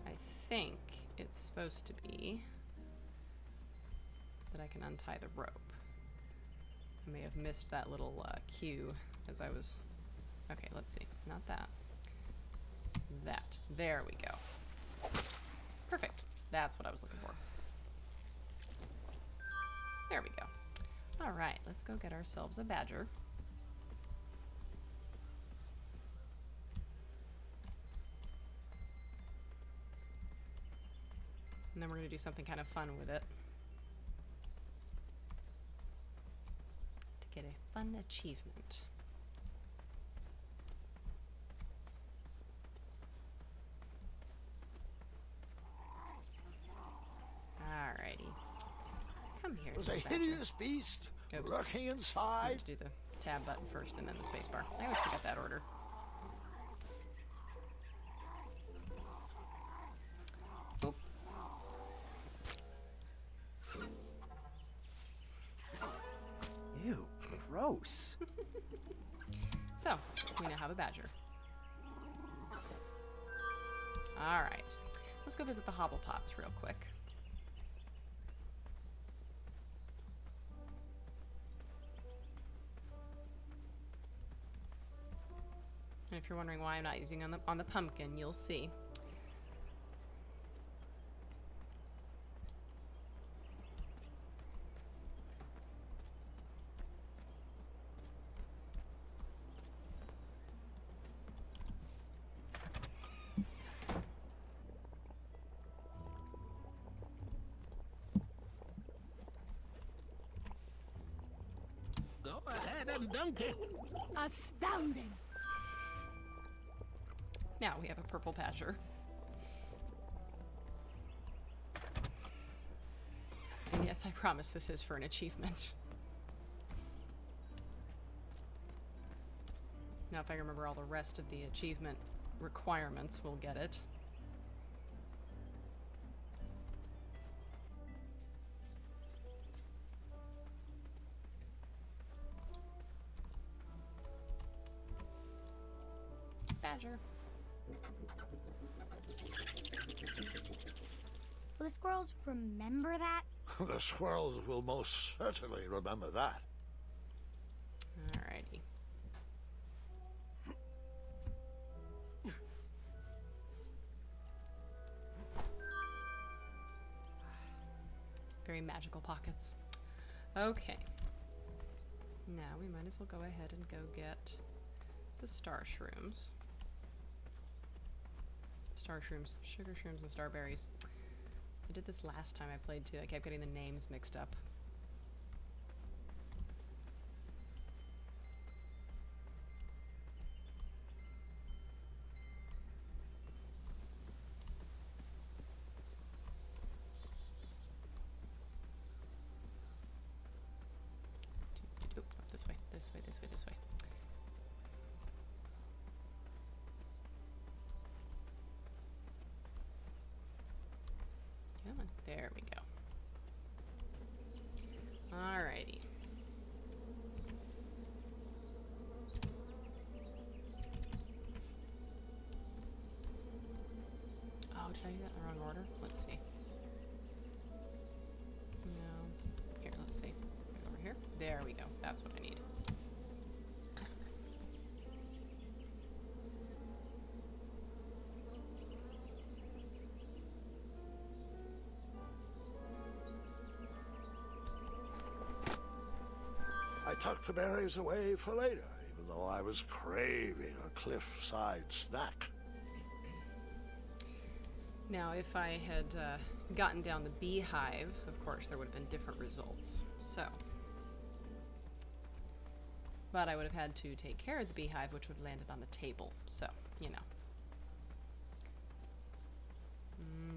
[SPEAKER 1] I think it's supposed to be that I can untie the rope. I may have missed that little cue as I was... Okay, let's see. Not that. That. There we go. Perfect. That's what I was looking for. There we go. Alright, let's go get ourselves a badger. And then we're going to do something kind of fun with it. To get a fun achievement. Alrighty. Come here.
[SPEAKER 5] It was a hideous beast lurking
[SPEAKER 1] I
[SPEAKER 5] inside.
[SPEAKER 1] have to do the tab button first and then the space bar. I always forget that order. Oop.
[SPEAKER 7] Ew, gross.
[SPEAKER 1] So, we now have a badger. Alright. Let's go visit the hobble pots real quick. And if you're wondering why I'm not using on the pumpkin, you'll see.
[SPEAKER 12] than donkey.
[SPEAKER 11] Astounding.
[SPEAKER 1] Now we have a purple badger. And yes, I promise this is for an achievement. Now if I remember all the rest of the achievement requirements, we'll get it. Badger.
[SPEAKER 4] Will the squirrels remember that?
[SPEAKER 5] The squirrels will most certainly remember that.
[SPEAKER 1] Alrighty. Very magical pockets. Okay. Now we might as well go ahead and go get the star shrooms. Star shrooms, sugar shrooms, and starberries. I did this last time I played too. I kept getting the names mixed up. This way, this way, this way, this way. Come on, there we go. Alrighty. Oh, did I do that in the wrong order? Let's see. No. Here, let's see. Over here. There we go. That's what I need.
[SPEAKER 5] I tucked the berries away for later, even though I was craving a cliffside snack.
[SPEAKER 1] Now, if I had gotten down the beehive, of course, there would have been different results. So, but I would have had to take care of the beehive, which would have landed on the table. So, you know.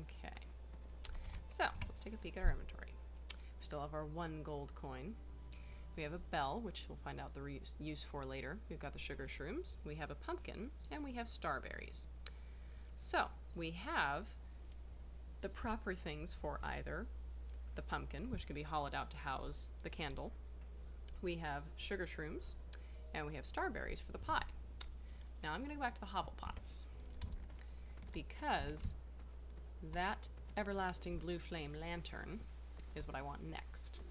[SPEAKER 1] Okay. So, let's take a peek at our inventory. We still have our 1 gold coin. We have a bell, which we'll find out the use for later. We've got the sugar shrooms. We have a pumpkin, and we have starberries. So, we have the proper things for either the pumpkin, which can be hollowed out to house the candle. We have sugar shrooms, and we have starberries for the pie. Now I'm going to go back to the hobble pots, because that everlasting blue flame lantern is what I want next.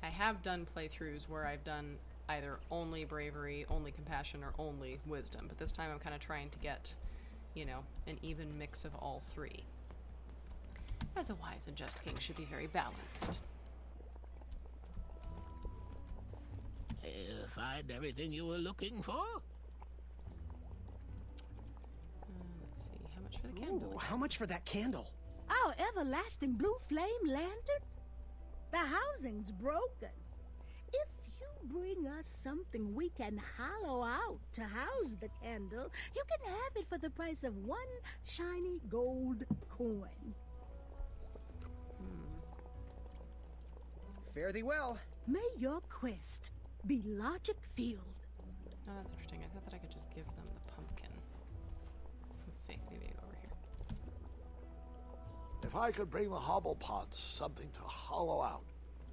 [SPEAKER 1] I have done playthroughs where I've done either only bravery, only compassion, or only wisdom, but this time I'm kind of trying to get, you know, an even mix of all 3. As a wise and just king should be very balanced.
[SPEAKER 12] Find everything you were looking for?
[SPEAKER 1] Let's see, how much for the candle?
[SPEAKER 7] Ooh, how much for that candle?
[SPEAKER 11] Our everlasting blue flame lantern? The housing's broken. If you bring us something we can hollow out to house the candle, you can have it for the price of 1 shiny gold coin.
[SPEAKER 7] Fare thee well.
[SPEAKER 11] May your quest be logic-filled.
[SPEAKER 1] Oh, that's interesting. I thought that I could just give them the pumpkin. Let's see, maybe I go over here.
[SPEAKER 5] If I could bring the hobble pots something to hollow out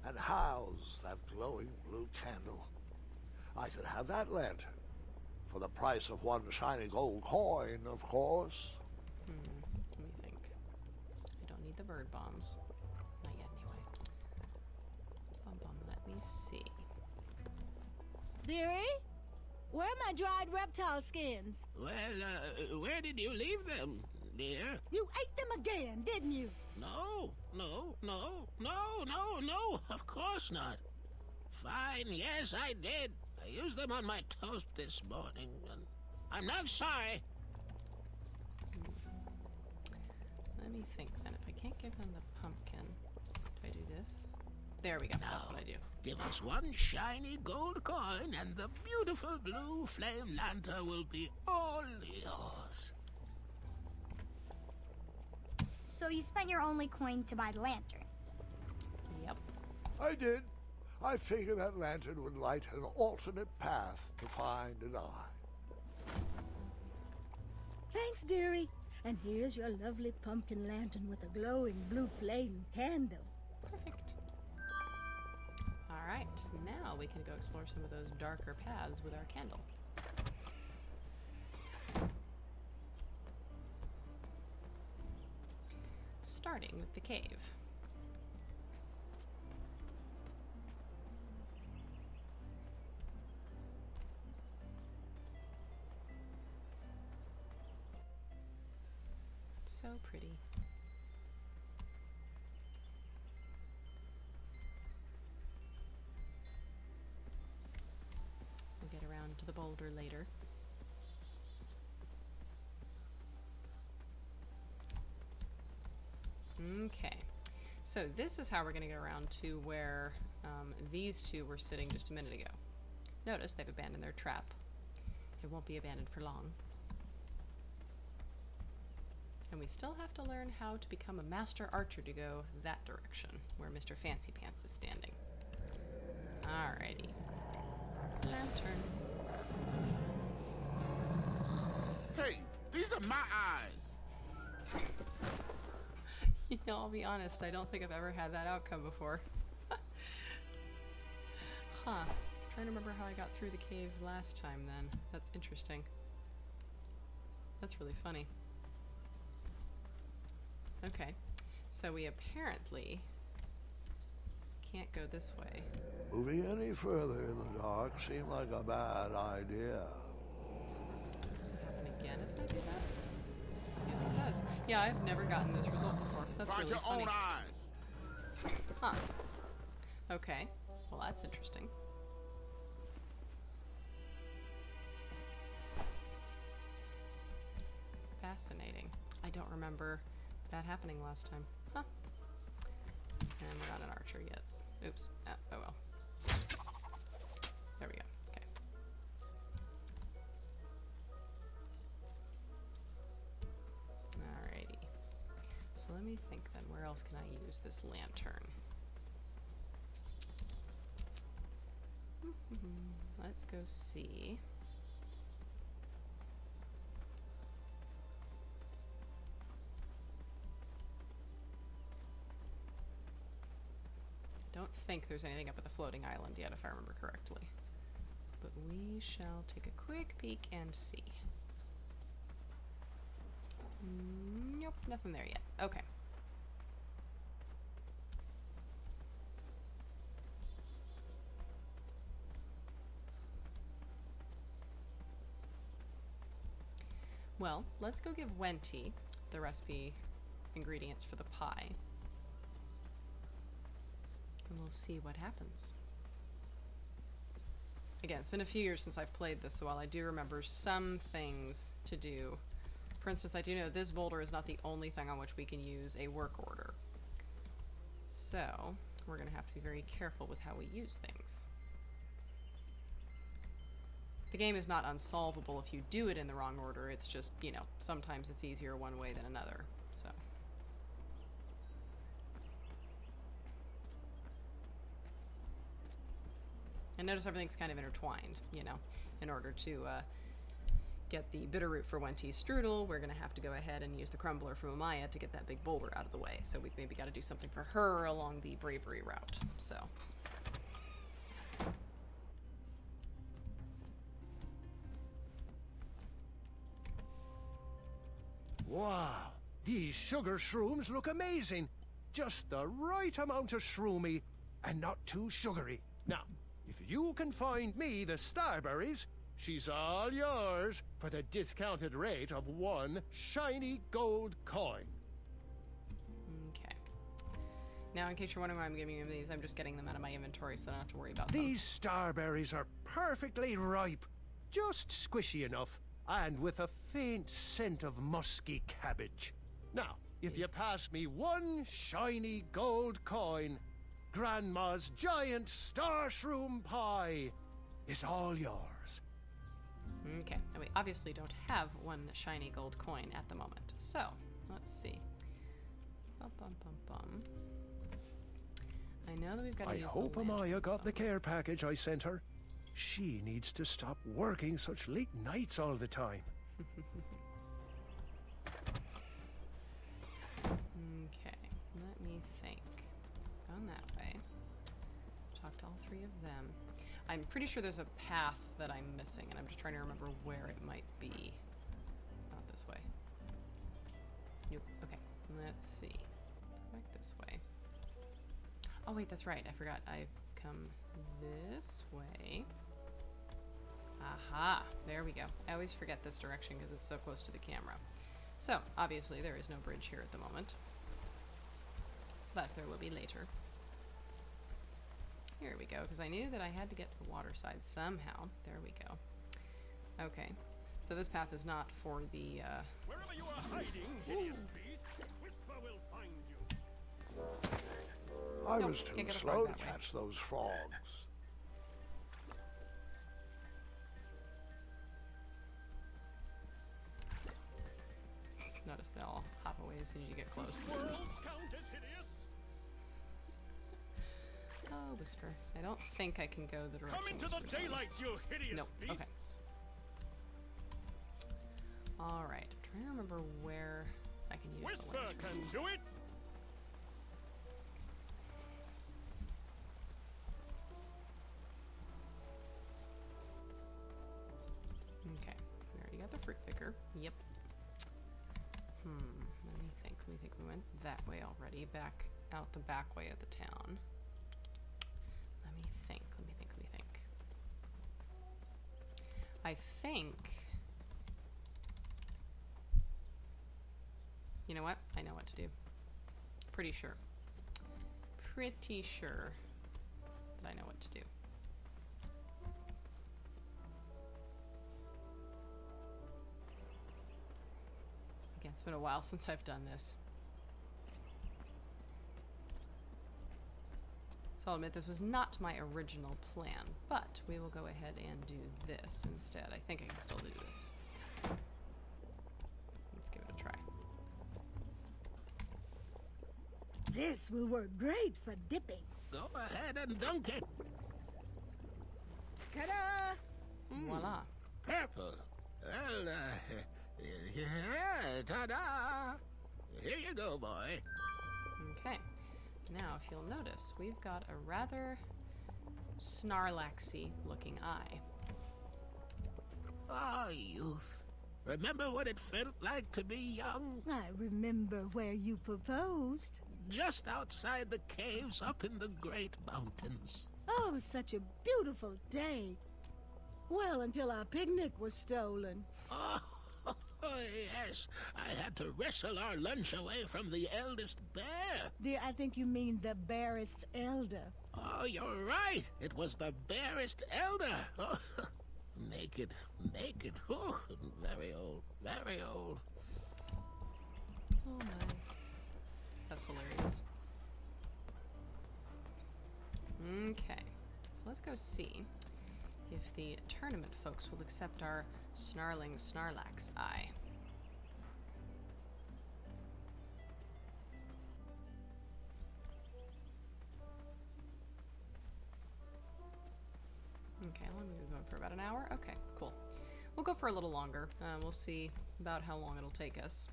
[SPEAKER 5] and house that glowing blue candle, I could have that lantern for the price of 1 shiny gold coin, of course.
[SPEAKER 1] Let me think. I don't need the bird bombs. Not yet, anyway. Let me see.
[SPEAKER 11] Dearie, where are my dried reptile skins?
[SPEAKER 12] Well, where did you leave them, dear?
[SPEAKER 11] You ate them again, didn't you?
[SPEAKER 12] No, of course not. Fine, yes, I did. I used them on my toast this morning, and I'm not sorry.
[SPEAKER 1] Let me think then. If I can't give them the pumpkin, do I do this? There we go.
[SPEAKER 12] Now,
[SPEAKER 1] that's what I do.
[SPEAKER 12] Give us one shiny gold coin, and the beautiful blue flame lantern will be all yours.
[SPEAKER 4] So you spent your only coin to buy the lantern?
[SPEAKER 1] Yep.
[SPEAKER 5] I did. I figured that lantern would light an alternate path to find an eye.
[SPEAKER 11] Thanks, dearie. And here's your lovely pumpkin lantern with a glowing blue flame candle.
[SPEAKER 1] Perfect. Alright, now we can go explore some of those darker paths with our candle. Starting with the cave. So pretty. We'll get around to the boulder later. Okay, so this is how we're going to get around to where these two were sitting just a minute ago. Notice they've abandoned their trap. It won't be abandoned for long. And we still have to learn how to become a master archer to go that direction, where Mr. Fancy Pants is standing. Alrighty. Lantern.
[SPEAKER 8] Hey, these are my eyes.
[SPEAKER 1] You know, I'll be honest, I don't think I've ever had that outcome before. Huh. Trying to remember how I got through the cave last time then. That's interesting. That's really funny. Okay, so we apparently can't go this way.
[SPEAKER 5] Moving any further in the dark seemed like a bad idea.
[SPEAKER 1] Does it happen again if I do that? Yes, it does. Yeah, I've never gotten this result before. That's
[SPEAKER 8] Find
[SPEAKER 1] really
[SPEAKER 8] your
[SPEAKER 1] funny.
[SPEAKER 8] own eyes.
[SPEAKER 1] Huh. Okay, well that's interesting. Fascinating. I don't remember that happening last time. Huh. And we're not an archer yet. Oops. Oh well. There we go. Okay. Alrighty. So let me think then. Where else can I use this lantern? Let's go see. Don't think there's anything up at the floating island yet, if I remember correctly. But we shall take a quick peek and see. Nope, nothing there yet. Okay. Well, let's go give Wenty the recipe ingredients for the pie. And we'll see what happens. Again, it's been a few years since I've played this, so while I do remember some things to do, for instance, I do know this boulder is not the only thing on which we can use a work order. So, we're going to have to be very careful with how we use things. The game is not unsolvable if you do it in the wrong order, it's just, you know, sometimes it's easier one way than another, so. And notice everything's kind of intertwined, you know. In order to get the bitter root for Wenty's strudel, we're going to have to go ahead and use the crumbler from Amaya to get that big boulder out of the way. So we've maybe got to do something for her along the bravery route, so.
[SPEAKER 10] Wow, these sugar shrooms look amazing. Just the right amount of shroomy and not too sugary. Now, if you can find me the starberries, she's all yours for the discounted rate of 1 shiny gold coin.
[SPEAKER 1] Okay. Now, in case you're wondering why I'm giving you these, I'm just getting them out of my inventory so I don't have to worry about them.
[SPEAKER 10] These starberries are perfectly ripe. Just squishy enough, and with a faint scent of musky cabbage. Now, if you pass me one shiny gold coin, Grandma's giant star shroom pie is all yours.
[SPEAKER 1] Okay, and we obviously don't have one shiny gold coin at the moment. So, let's see. Bum, bum, bum, bum. I know that we've got to
[SPEAKER 10] I
[SPEAKER 1] use
[SPEAKER 10] hope
[SPEAKER 1] the
[SPEAKER 10] Amaya got the care package I sent her. She needs to stop working such late nights all the time.
[SPEAKER 1] Okay, let me think. Gone that way. Talk to all three of them. I'm pretty sure there's a path that I'm missing, and I'm just trying to remember where it might be. It's not this way. Nope. Okay, let's see. Let's go back this way. Oh wait, that's right. I forgot. I've come this way. Aha! There we go. I always forget this direction because it's so close to the camera. So, obviously, there is no bridge here at the moment. But there will be later. Here we go, because I knew that I had to get to the water side somehow. There we go. Okay. So this path is not for the,
[SPEAKER 10] Wherever you are hiding, hideous beast, Whisper will find you.
[SPEAKER 5] I
[SPEAKER 1] Nope,
[SPEAKER 5] was too
[SPEAKER 1] can't get a
[SPEAKER 5] slow
[SPEAKER 1] frog
[SPEAKER 5] to
[SPEAKER 1] that way.
[SPEAKER 5] catch those frogs.
[SPEAKER 1] notice they all hop away as soon as you get close. Oh, Whisper. I don't think I can go the direction.
[SPEAKER 10] Come into the
[SPEAKER 1] Whisper's going.
[SPEAKER 10] daylight, you hideous
[SPEAKER 1] Nope.
[SPEAKER 10] beasts.
[SPEAKER 1] Okay. Alright. I'm trying to remember where I can use
[SPEAKER 10] Whisper
[SPEAKER 1] the lantern.
[SPEAKER 10] can do it.
[SPEAKER 1] Okay. We already got the fruit picker. Yep. Let me think. Let me think. We went that way already. Back out the back way of the town. Let me think. Let me think. Let me think. I think... You know what? I know what to do. Pretty sure. Pretty sure that I know what to do. Again, it's been a while since I've done this. So I'll admit this was not my original plan, but we will go ahead and do this instead. I think I can still do this. Let's give it a try.
[SPEAKER 11] This will work great for dipping.
[SPEAKER 12] Go ahead and dunk it.
[SPEAKER 11] Ta-da!
[SPEAKER 1] Voila.
[SPEAKER 12] Purple. Well, yeah, ta-da! Here you go, boy.
[SPEAKER 1] Okay. Now, if you'll notice, we've got a rather Snarlaxy looking eye.
[SPEAKER 12] Ah, youth. Remember what it felt like to be young?
[SPEAKER 11] I remember where you proposed.
[SPEAKER 12] Just outside the caves up in the Great Mountains.
[SPEAKER 11] Oh, such a beautiful day. Well, until our picnic was stolen.
[SPEAKER 12] Oh, yes. I had to wrestle our lunch away from the eldest bear.
[SPEAKER 11] Dear, I think you mean the barest elder.
[SPEAKER 12] Oh, you're right. It was the barest elder. Oh, naked. Oh, very old. Very old.
[SPEAKER 1] Oh my. That's hilarious. Okay. So let's go see if the tournament folks will accept our snarling Snarlax eye. Okay, how long are we going for? About an hour? Okay, cool. We'll go for a little longer. We'll see about how long it'll take us.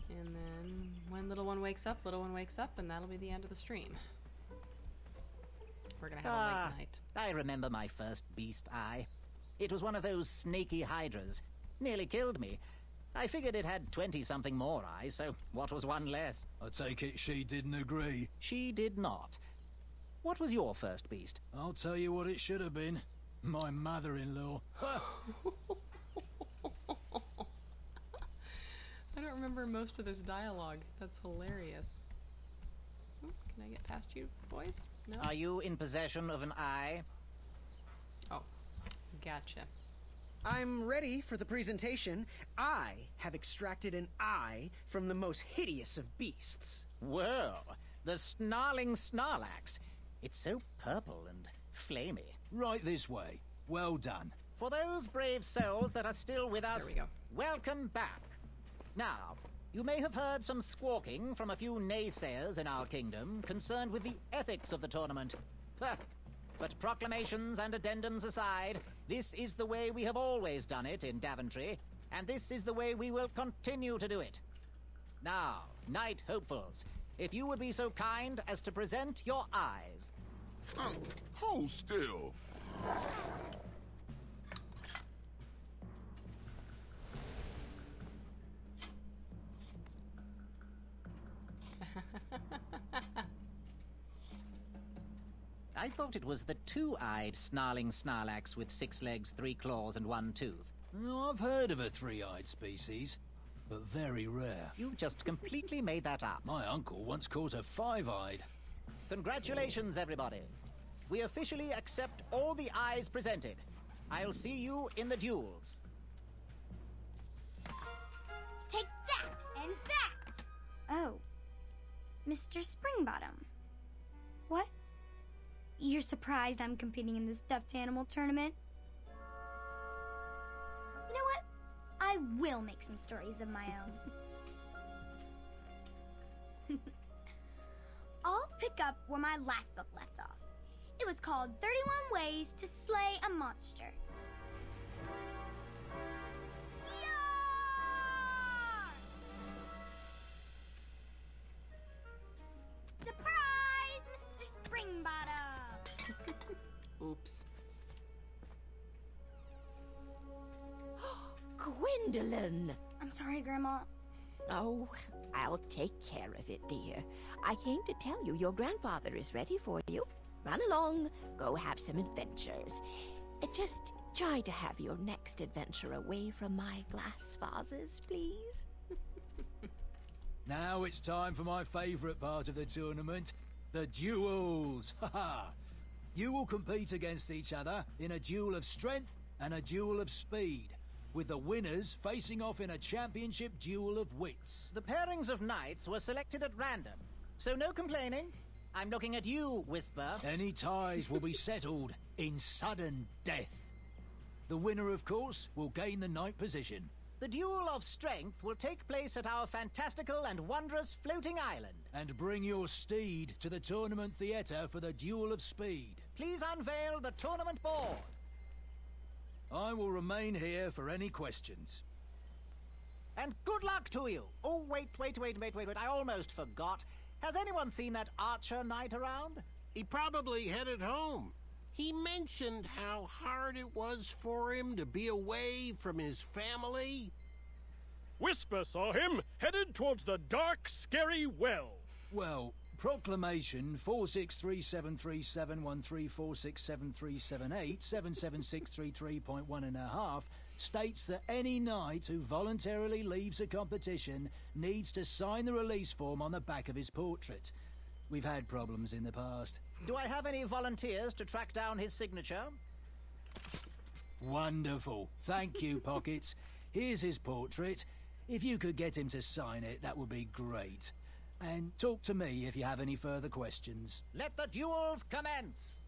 [SPEAKER 1] And then when little one wakes up, and that'll be the end of the stream. We're gonna have a late night.
[SPEAKER 3] I remember my first beast eye. It was one of those snaky hydras. Nearly killed me. I figured it had 20-something more eyes, so what was one less?
[SPEAKER 2] I take it she didn't agree.
[SPEAKER 3] She did not. What was your first beast?
[SPEAKER 2] I'll tell you what it should have been. My mother-in-law.
[SPEAKER 1] I don't remember most of this dialogue. That's hilarious. Can I get past you, boys? No?
[SPEAKER 3] Are you in possession of an eye?
[SPEAKER 1] Oh, gotcha.
[SPEAKER 7] I'm ready for the presentation. I have extracted an eye from the most hideous of beasts.
[SPEAKER 3] Whoa, the snarling Snarlax. It's so purple and flamey.
[SPEAKER 2] Right this way. Well done.
[SPEAKER 3] For those brave souls that are still with us,
[SPEAKER 1] There we go.
[SPEAKER 3] welcome back. Now, you may have heard some squawking from a few naysayers in our kingdom concerned with the ethics of the tournament. But proclamations and addendums aside, this is the way we have always done it in Daventry, and this is the way we will continue to do it. Now, Knight Hopefuls, if you would be so kind as to present your eyes.
[SPEAKER 8] Hold still.
[SPEAKER 3] I thought it was the two-eyed snarling Snarlax with 6 legs, 3 claws, and 1 tooth.
[SPEAKER 2] I've heard of a three-eyed species, but very rare.
[SPEAKER 3] You just completely made that up.
[SPEAKER 2] My uncle once caught a 5-eyed.
[SPEAKER 3] Congratulations, everybody. We officially accept all the eyes presented. I'll see you in the duels.
[SPEAKER 4] Take that and that! Oh. Mr. Springbottom. What? You're surprised I'm competing in the stuffed animal tournament? You know what? I will make some stories of my own. I'll pick up where my last book left off. It was called 31 Ways to Slay a Monster. Yar! Surprise, Mr. Springbottom!
[SPEAKER 1] Oops.
[SPEAKER 14] Gwendolyn!
[SPEAKER 4] I'm sorry, Grandma.
[SPEAKER 14] Oh, I'll take care of it, dear. I came to tell you your grandfather is ready for you. Run along, go have some adventures. Just try to have your next adventure away from my glass vases, please.
[SPEAKER 2] Now it's time for my favourite part of the tournament, the duels. Haha! You will compete against each other in a duel of strength and a duel of speed, with the winners facing off in a championship duel of wits.
[SPEAKER 3] The pairings of knights were selected at random, so no complaining. I'm looking at you, Whisper.
[SPEAKER 2] Any ties will be settled in sudden death. The winner, of course, will gain the knight position.
[SPEAKER 3] The duel of strength will take place at our fantastical and wondrous floating island.
[SPEAKER 2] And bring your steed to the tournament theatre for the duel of speed.
[SPEAKER 3] Please unveil the tournament board.
[SPEAKER 2] I will remain here for any questions.
[SPEAKER 3] And good luck to you. Oh, wait. I almost forgot. Has anyone seen that archer knight around?
[SPEAKER 15] He probably headed home. He mentioned how hard it was for him to be away from his family.
[SPEAKER 16] Whisper saw him headed towards the dark, scary well.
[SPEAKER 2] Well, proclamation 463737134673738776333.1.5 states that any knight who voluntarily leaves a competition needs to sign the release form on the back of his portrait. We've had problems in the past.
[SPEAKER 3] Do I have any volunteers to track down his signature?
[SPEAKER 2] Wonderful. Thank you, Pockets. Here's his portrait. If you could get him to sign it, that would be great. And talk to me if you have any further questions.
[SPEAKER 3] Let the duels commence!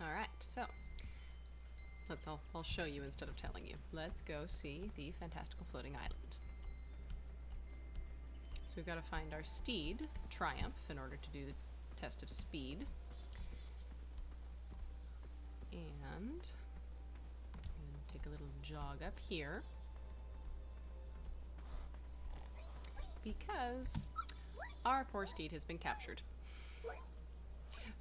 [SPEAKER 1] Alright, so I'll show you instead of telling you. Let's go see the fantastical floating island. So we've got to find our steed, Triumph, in order to do the test of speed. And take a little jog up here. Because our poor steed has been captured. So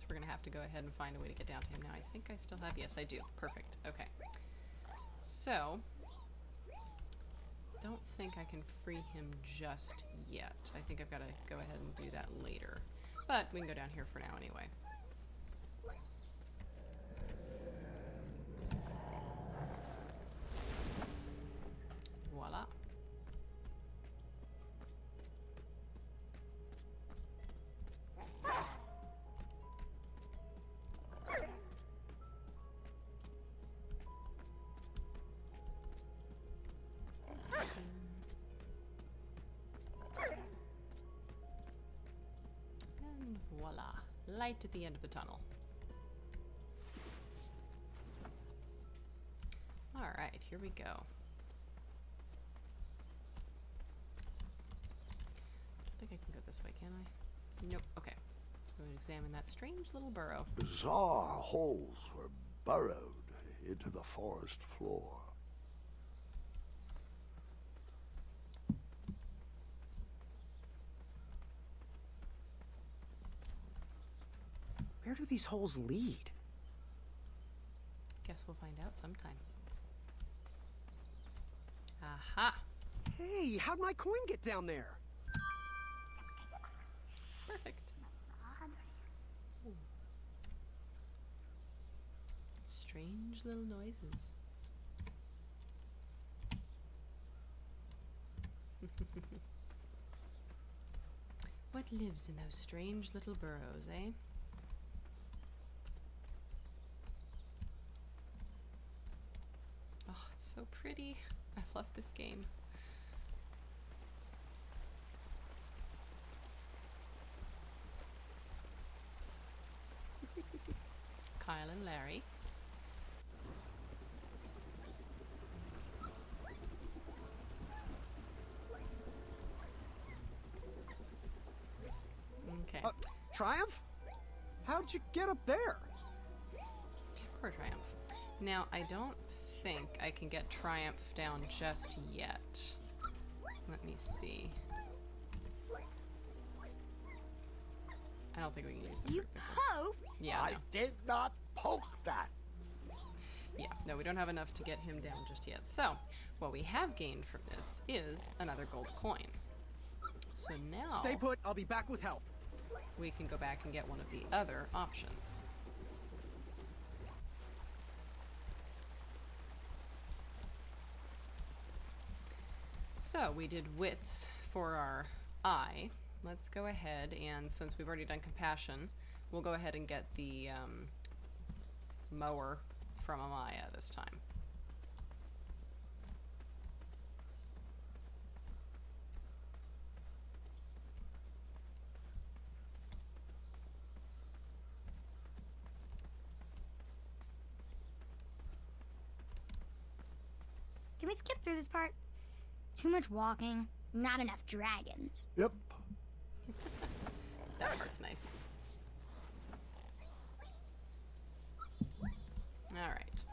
[SPEAKER 1] we're gonna have to go ahead and find a way to get down to him. Now I think I still have, yes I do. Perfect, okay. So, don't think I can free him just yet. I think I've gotta go ahead and do that later. But we can go down here for now anyway. Voila. Voila. Light at the end of the tunnel. Alright, here we go. I don't think I can go this way, can I? Nope. Okay. Let's go and examine that strange little burrow.
[SPEAKER 5] Bizarre holes were burrowed into the forest floor.
[SPEAKER 7] Where do these holes lead?
[SPEAKER 1] Guess we'll find out sometime. Aha!
[SPEAKER 7] Hey, how'd my coin get down there?
[SPEAKER 1] Perfect. Strange little noises. What lives in those strange little burrows, eh? Oh, it's so pretty. I love this game. Kyle and Larry. Okay.
[SPEAKER 7] Triumph? How'd you get up there?
[SPEAKER 1] Poor Triumph. Now, I don't think I can get Triumph down just yet. Let me see. I don't think we can use the fruit picker.
[SPEAKER 4] Poked?
[SPEAKER 1] Yeah,
[SPEAKER 5] I
[SPEAKER 1] no.
[SPEAKER 5] did not poke that.
[SPEAKER 1] Yeah, no, we don't have enough to get him down just yet. So, what we have gained from this is another gold coin. So now...
[SPEAKER 7] Stay put, I'll be back with help.
[SPEAKER 1] We can go back and get one of the other options. So, we did wits for our eye. Let's go ahead and, since we've already done compassion, we'll go ahead and get the mower from Amaya this time.
[SPEAKER 4] Can we skip through this part? Too much walking, not enough dragons.
[SPEAKER 5] Yep.
[SPEAKER 1] That part's nice. Alright.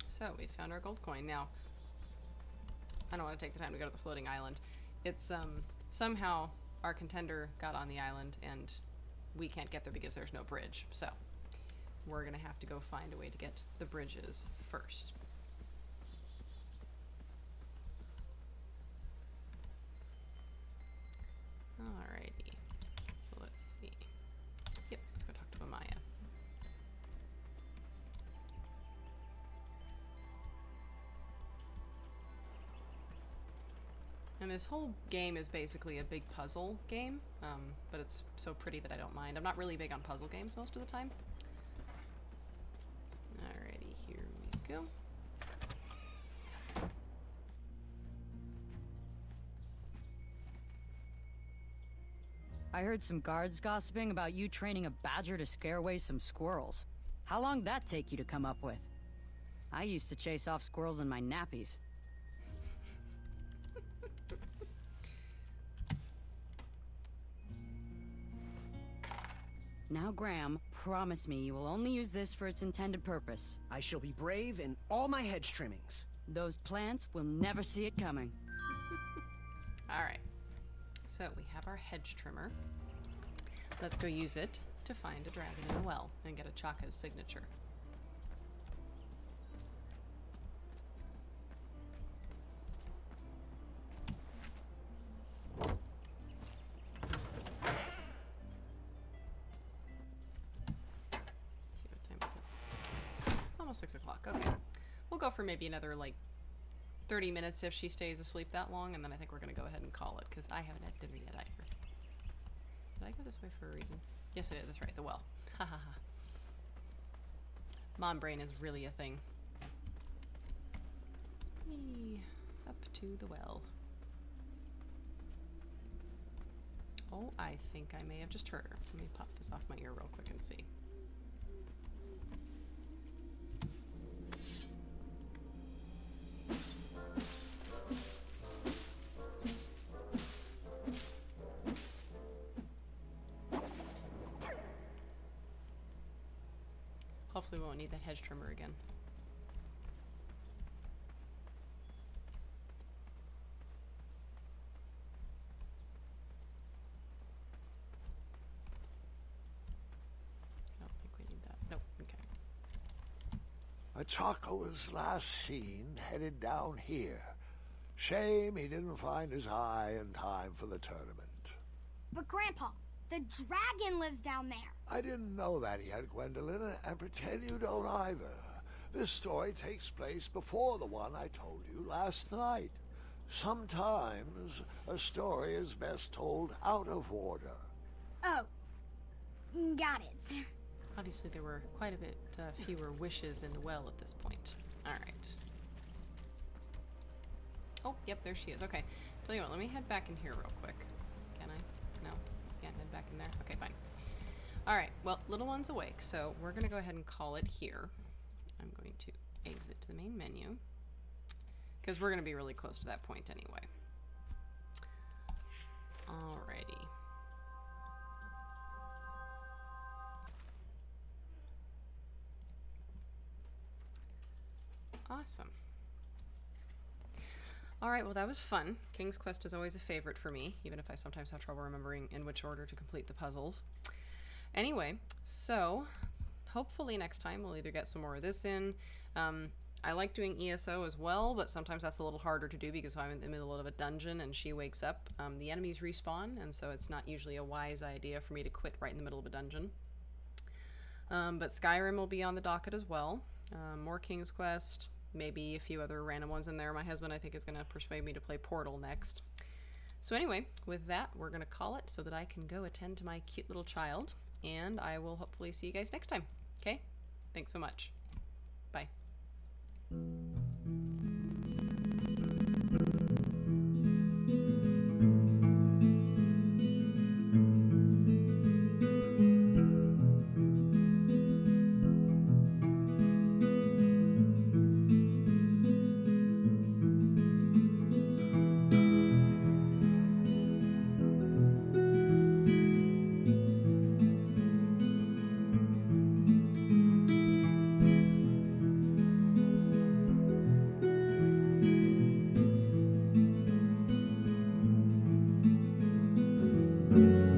[SPEAKER 1] So, we found our gold coin. Now, I don't want to take the time to go to the floating island. It's, somehow our contender got on the island and we can't get there because there's no bridge. So, we're gonna have to go find a way to get the bridges first. Alrighty. So let's see. Yep, let's go talk to Amaya. And this whole game is basically a big puzzle game, but it's so pretty that I don't mind. I'm not really big on puzzle games most of the time. Alrighty, here we go.
[SPEAKER 9] I heard some guards gossiping about you training a badger to scare away some squirrels. How long'd that take you to come up with? I used to chase off squirrels in my nappies. Now, Graham, promise me you will only use this for its intended purpose.
[SPEAKER 7] I shall be brave in all my hedge trimmings.
[SPEAKER 9] Those plants will never see it coming.
[SPEAKER 1] Alright. So, we have our hedge trimmer. Let's go use it to find a dragon in a well and get a Chaka's signature. See, what time is it? Almost 6 o'clock. Okay. We'll go for maybe another, like, 30 minutes if she stays asleep that long, and then I think we're going to go ahead and call it, because I haven't had dinner yet either. Did I go this way for a reason? Yes, I did. That's right. The well. Ha ha ha. Mom brain is really a thing. Whee, up to the well. Oh, I think I may have just heard her. Let me pop this off my ear real quick and see. Hopefully we won't need that hedge trimmer again. I don't think we need that. Nope, okay.
[SPEAKER 5] Achaka was last seen headed down here. Shame he didn't find his eye in time for the tournament.
[SPEAKER 4] But Grandpa, the dragon lives down there.
[SPEAKER 5] I didn't know that yet, Gwendolyn, and pretend you don't either. This story takes place before the one I told you last night. Sometimes a story is best told out of order.
[SPEAKER 4] Oh, got it.
[SPEAKER 1] Obviously there were quite a bit fewer wishes in the well at this point. Alright. Oh, yep, there she is. Okay. Tell you what, let me head back in here real quick. Can I? No? Can't head back in there? Okay, fine. Alright, well, little one's awake, so we're going to go ahead and call it here. I'm going to exit to the main menu, because we're going to be really close to that point anyway. Alrighty. Awesome. Alright, well that was fun. King's Quest is always a favorite for me, even if I sometimes have trouble remembering in which order to complete the puzzles. Anyway, so hopefully next time we'll either get some more of this in. I like doing ESO as well, but sometimes that's a little harder to do because I'm in the middle of a dungeon and she wakes up. The enemies respawn, and so it's not usually a wise idea for me to quit right in the middle of a dungeon. But Skyrim will be on the docket as well. More King's Quest, maybe a few other random ones in there. My husband, I think, is going to persuade me to play Portal next. So anyway, with that, we're going to call it so that I can go attend to my cute little child, and I will hopefully see you guys next time. Okay? Thanks so much. Bye.
[SPEAKER 17] you.